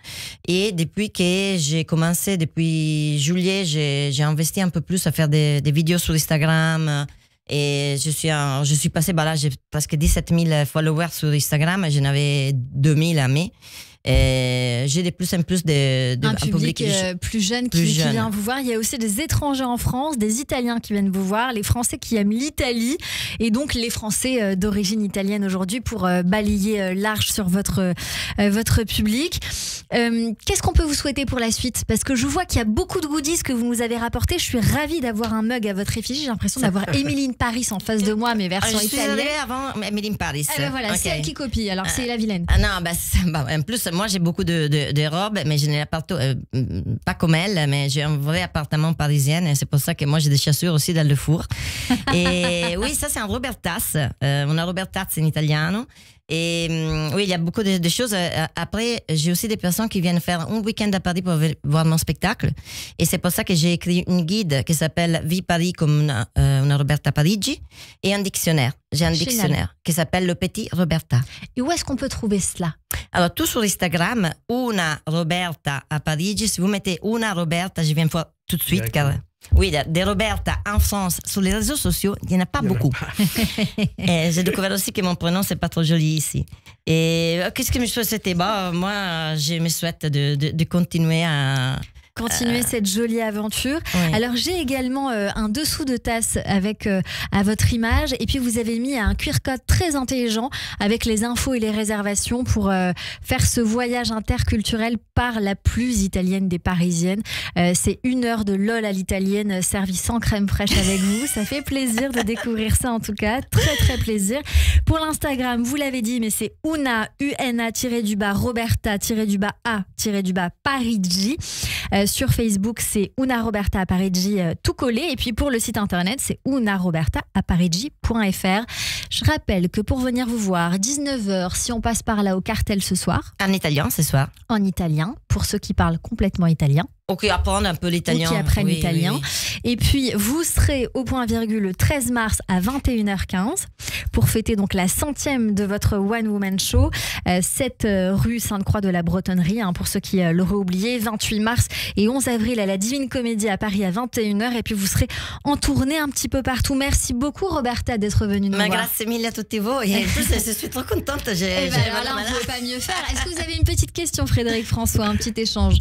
Et depuis que j'ai commencé, depuis juillet, j'ai investi un peu plus à faire des vidéos sur Instagram. Et je suis passée, là, j'ai presque 17 000 followers sur Instagram. J'en avais 2000 à mai. J'ai de plus en plus un public plus jeune qui vient vous voir. Il y a aussi des étrangers en France, des Italiens qui viennent vous voir, les Français qui aiment l'Italie et donc les Français d'origine italienne aujourd'hui pour balayer large sur votre public. Qu'est-ce qu'on peut vous souhaiter pour la suite ? Parce que je vois qu'il y a beaucoup de goodies que vous nous avez rapportés. Je suis ravie d'avoir un mug à votre effigie. J'ai l'impression d'avoir Emily in Paris en face de moi, mais version italienne. Je suis avant Emily in Paris. Voilà, okay. C'est elle qui copie, alors c'est la vilaine. En plus, moi j'ai beaucoup de robes, mais je n'ai pas comme elle, mais j'ai un vrai appartement parisien et c'est pour ça que moi j'ai des chaussures aussi dans le four. Et oui, ça c'est un Robertas, una Robertas in italiano. Et oui, il y a beaucoup de choses. Après, j'ai aussi des personnes qui viennent faire un week-end à Paris pour voir mon spectacle. Et c'est pour ça que j'ai écrit une guide qui s'appelle Vie Paris comme una Roberta Parigi et un dictionnaire. J'ai un dictionnaire qui s'appelle Le Petit Roberta. Et où est-ce qu'on peut trouver cela ? Alors, tout sur Instagram, una Roberta à Parigi. Si vous mettez una Roberta, je viens voir tout de suite car... Oui, des Roberta en France, sur les réseaux sociaux, il n'y en a pas beaucoup. Et j'ai découvert aussi que mon prénom, c'est pas trop joli ici. Et qu'est-ce que je me souhaite ? Moi, je me souhaite de continuer à... cette jolie aventure. Oui. Alors j'ai également un dessous de tasse avec à votre image et puis vous avez mis un QR code très intelligent avec les infos et les réservations pour faire ce voyage interculturel par la plus italienne des Parisiennes. C'est 1 heure de LOL à l'italienne servie sans crème fraîche avec vous. Ça fait plaisir de découvrir ça en tout cas. Très très plaisir. Pour l'Instagram, vous l'avez dit, mais c'est una Roberta-a-Parigi. Sur Facebook, c'est Una Roberta à Parigi tout collé. Et puis pour le site internet, c'est unarobertaaparigi.fr. Je rappelle que pour venir vous voir, 19h, si on passe par là au cartel ce soir. En italien ce soir. En italien, pour ceux qui parlent complètement italien. Ok, apprendre un peu l'italien. Ou qui apprennent l'italien. Oui. Et puis, vous serez au point virgule le 13 mars à 21h15 pour fêter donc la 100e de votre One Woman Show. 7 rue Sainte-Croix de la Bretonnerie, pour ceux qui l'auraient oublié. 28 mars et 11 avril à la Divine Comédie à Paris à 21h. Et puis, vous serez en tournée un petit peu partout. Merci beaucoup, Roberta, d'être venue nous voir. Grazie mille a tutti voi. Et en plus, je suis trop contente. On ne pouvait pas mieux faire. Est-ce que vous avez une petite question, Frédéric François, un petit échange?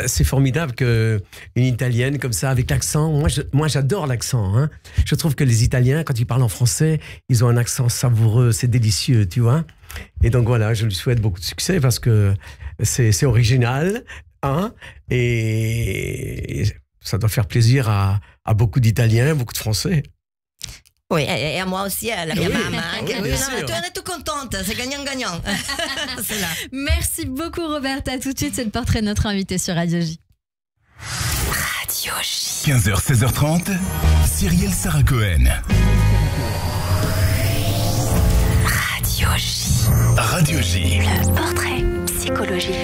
C'est formidable qu'une Italienne comme ça, avec l'accent, moi j'adore l'accent. Hein. Je trouve que les Italiens, quand ils parlent en français, ils ont un accent savoureux, c'est délicieux, tu vois. Et donc voilà, je lui souhaite beaucoup de succès parce que c'est original, et ça doit faire plaisir à beaucoup d'Italiens, beaucoup de Français. Oui, et à moi aussi, à la maman. Oui, on est tout contente, c'est gagnant-gagnant. C'est là. Merci beaucoup, Roberta. Tout de suite, c'est le portrait de notre invité sur Radio J. Radio J. 15h, 16h30, Cyrielle Sarah Cohen. Radio J. Radio J. Le portrait psychologique.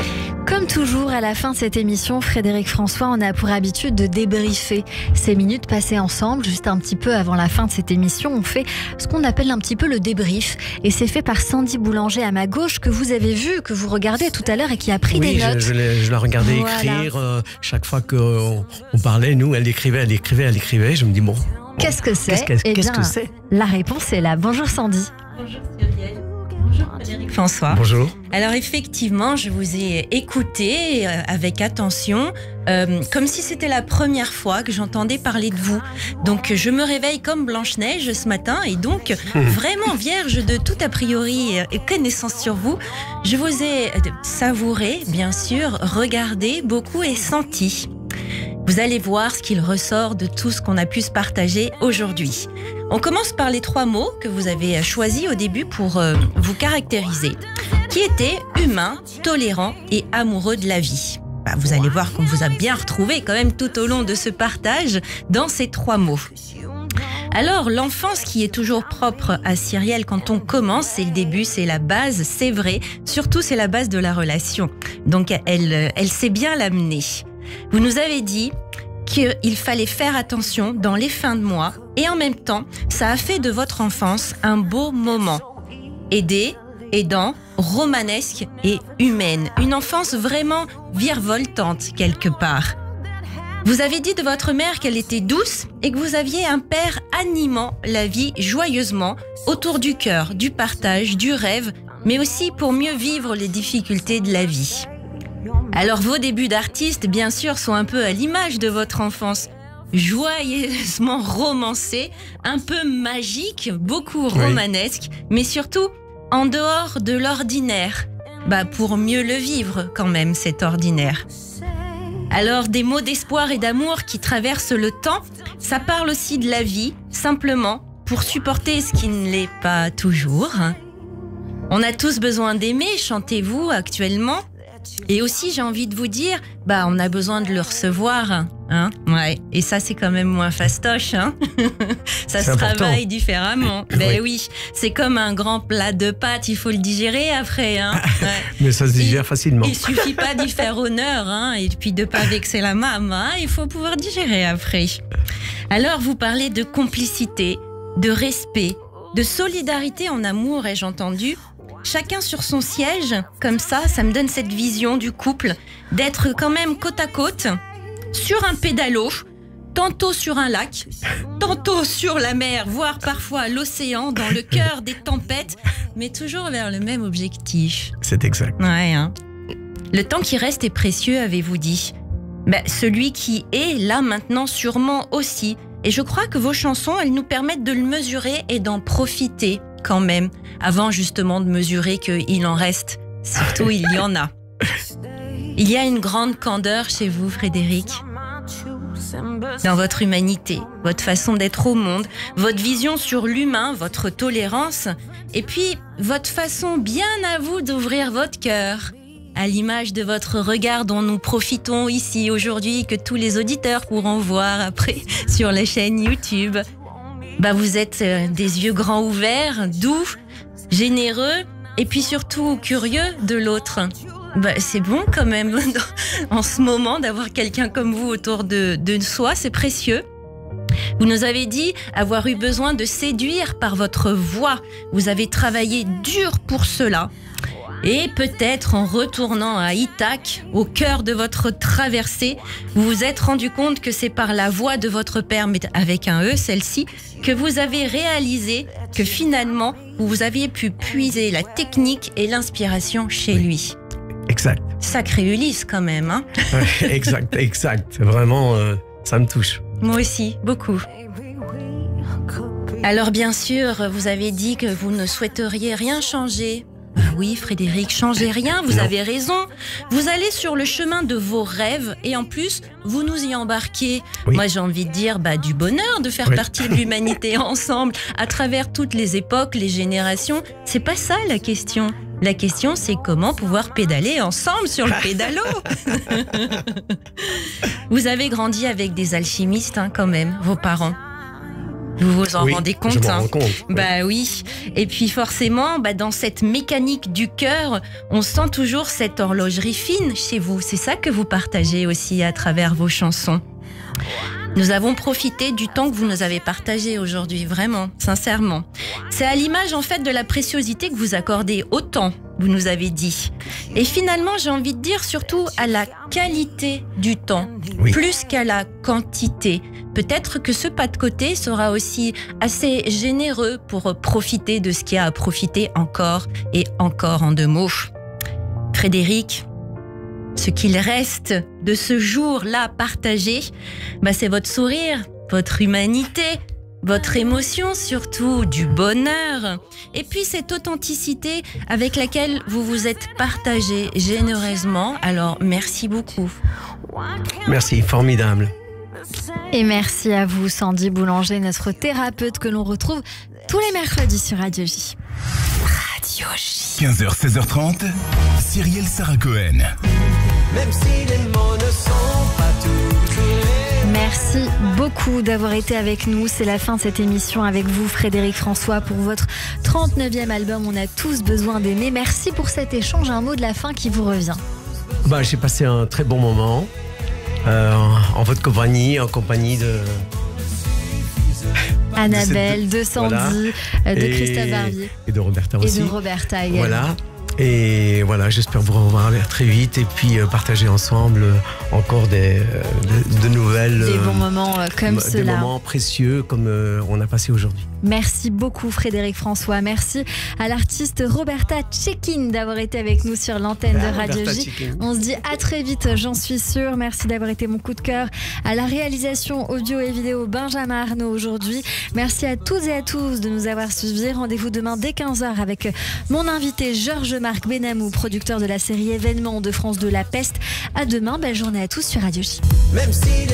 Comme toujours, à la fin de cette émission, Frédéric François, on a pour habitude de débriefer ces minutes passées ensemble. Juste un petit peu avant la fin de cette émission, on fait ce qu'on appelle un petit peu le débrief. Et c'est fait par Sandy Boulanger à ma gauche, que vous avez vu, que vous regardez tout à l'heure et qui a pris des notes. Je la regardais écrire. Chaque fois qu'on parlait, nous, elle écrivait. Je me dis, bon. Qu'est-ce que c'est ? Qu'est-ce que c'est ? La réponse est là. Bonjour Sandy. Bonjour Cyrielle. Bonjour François. Bonjour. Alors effectivement, je vous ai écouté avec attention, comme si c'était la première fois que j'entendais parler de vous. Donc je me réveille comme Blanche-Neige ce matin et donc vraiment vierge de tout a priori et connaissance sur vous, je vous ai savouré, bien sûr, regardé beaucoup et senti. Vous allez voir ce qu'il ressort de tout ce qu'on a pu se partager aujourd'hui. On commence par les 3 mots que vous avez choisis au début pour vous caractériser, qui étaient humain, tolérant et amoureux de la vie. Vous allez voir qu'on vous a bien retrouvé quand même tout au long de ce partage dans ces 3 mots. Alors, l'enfance qui est toujours propre à Cyrielle quand on commence, c'est le début, c'est la base, c'est vrai. Surtout, c'est la base de la relation. Donc, elle sait bien l'amener. Vous nous avez dit qu'il fallait faire attention dans les fins de mois et en même temps, ça a fait de votre enfance un beau moment. Aidant, romanesque et humaine. Une enfance vraiment virevoltante quelque part. Vous avez dit de votre mère qu'elle était douce et que vous aviez un père animant la vie joyeusement autour du cœur, du partage, du rêve, mais aussi pour mieux vivre les difficultés de la vie. Alors vos débuts d'artiste, bien sûr, sont un peu à l'image de votre enfance. Joyeusement romancé, un peu magique, beaucoup romanesque, mais surtout en dehors de l'ordinaire. Pour mieux le vivre quand même, cet ordinaire. Alors des mots d'espoir et d'amour qui traversent le temps, ça parle aussi de la vie, simplement pour supporter ce qui ne l'est pas toujours. On a tous besoin d'aimer, chantez-vous actuellement. Et aussi, j'ai envie de vous dire, on a besoin de le recevoir, hein. Ouais. Et ça, c'est quand même moins fastoche, hein. Ça se travaille différemment. Oui, c'est comme un grand plat de pâtes, il faut le digérer après, hein. Ouais. Mais ça se digère facilement. Il suffit pas d'y faire honneur, hein, et puis de pas vexer la maman, hein, il faut pouvoir digérer après. Alors, vous parlez de complicité, de respect, de solidarité en amour, ai-je entendu. Chacun sur son siège, comme ça me donne cette vision du couple, d'être quand même côte à côte, sur un pédalo, tantôt sur un lac, tantôt sur la mer, voire parfois l'océan, dans le cœur des tempêtes, mais toujours vers le même objectif. C'est exact. Ouais, hein. Le temps qui reste est précieux, avez-vous dit. Celui qui est là maintenant sûrement aussi. Et je crois que vos chansons, elles nous permettent de le mesurer et d'en profiter quand même, avant justement de mesurer qu'il en reste. Surtout, il y en a. Il y a une grande candeur chez vous, Frédéric, dans votre humanité, votre façon d'être au monde, votre vision sur l'humain, votre tolérance, et puis votre façon bien à vous d'ouvrir votre cœur, à l'image de votre regard dont nous profitons ici aujourd'hui, que tous les auditeurs pourront voir après sur la chaîne YouTube. Vous êtes des yeux grands ouverts, doux, généreux et puis surtout curieux de l'autre. C'est bon quand même en ce moment d'avoir quelqu'un comme vous autour de soi, c'est précieux. Vous nous avez dit avoir eu besoin de séduire par votre voix. Vous avez travaillé dur pour cela. Et peut-être en retournant à Ithaque, au cœur de votre traversée, vous vous êtes rendu compte que c'est par la voix de votre père, mais avec un E, celle-ci, que vous avez réalisé que finalement, vous aviez pu puiser la technique et l'inspiration chez lui. Exact. Sacré Ulysse quand même, hein. Exact. Vraiment, ça me touche. Moi aussi, beaucoup. Alors bien sûr, vous avez dit que vous ne souhaiteriez rien changer. Oui, Frédéric, changez rien, vous avez raison. Vous allez sur le chemin de vos rêves et en plus, vous nous y embarquez. Oui. Moi, j'ai envie de dire du bonheur de faire partie de l'humanité ensemble, à travers toutes les époques, les générations. C'est pas ça la question. La question, c'est comment pouvoir pédaler ensemble sur le pédalo. Vous avez grandi avec des alchimistes, hein, quand même, vos parents. Vous vous en rendez compte, je m'en rends compte. Oui. Et puis forcément, dans cette mécanique du cœur, on sent toujours cette horlogerie fine chez vous. C'est ça que vous partagez aussi à travers vos chansons. Nous avons profité du temps que vous nous avez partagé aujourd'hui, vraiment, sincèrement. C'est à l'image en fait de la préciosité que vous accordez au temps, vous nous avez dit. Et finalement, j'ai envie de dire surtout à la qualité du temps, plus qu'à la quantité. peut-être que ce pas de côté sera aussi assez généreux pour profiter de ce qu'il y a à profiter encore et encore en 2 mots. Frédéric, ce qu'il reste de ce jour-là partagé, c'est votre sourire, votre humanité, votre émotion surtout, du bonheur, et puis cette authenticité avec laquelle vous vous êtes partagé généreusement. Alors merci beaucoup. Merci, formidable. Et merci à vous, Sandy Boulanger, notre thérapeute que l'on retrouve tous les mercredis sur Radio J. Radio J. 15h, 16h30, Cyrielle Sarah Cohen. Même si les mots ne sont pas toujours les Merci beaucoup d'avoir été avec nous. C'est la fin de cette émission avec vous, Frédéric François, pour votre 39e album. On a tous besoin d'aimer. Merci pour cet échange. Un mot de la fin qui vous revient. J'ai passé un très bon moment en votre compagnie, en compagnie de Annabelle, de Sandy, de Christophe Barbier. Et de Roberta aussi. Et de Roberta également. Voilà. Et voilà, j'espère vous revoir très vite et puis partager ensemble encore de nouvelles... Des bons moments comme ceux-là. Des moments précieux comme on a passé aujourd'hui. Merci beaucoup Frédéric François. Merci à l'artiste Roberta Tchekin d'avoir été avec nous sur l'antenne de Radio J. On se dit à très vite, j'en suis sûre. Merci d'avoir été mon coup de cœur. À la réalisation audio et vidéo, Benjamin Arnaud aujourd'hui. Merci à toutes et à tous de nous avoir suivis. Rendez-vous demain dès 15h avec mon invité Georges-Marc Benamou, producteur de la série Événements de France 2 La Peste. À demain, belle journée à tous sur Radio J. Même si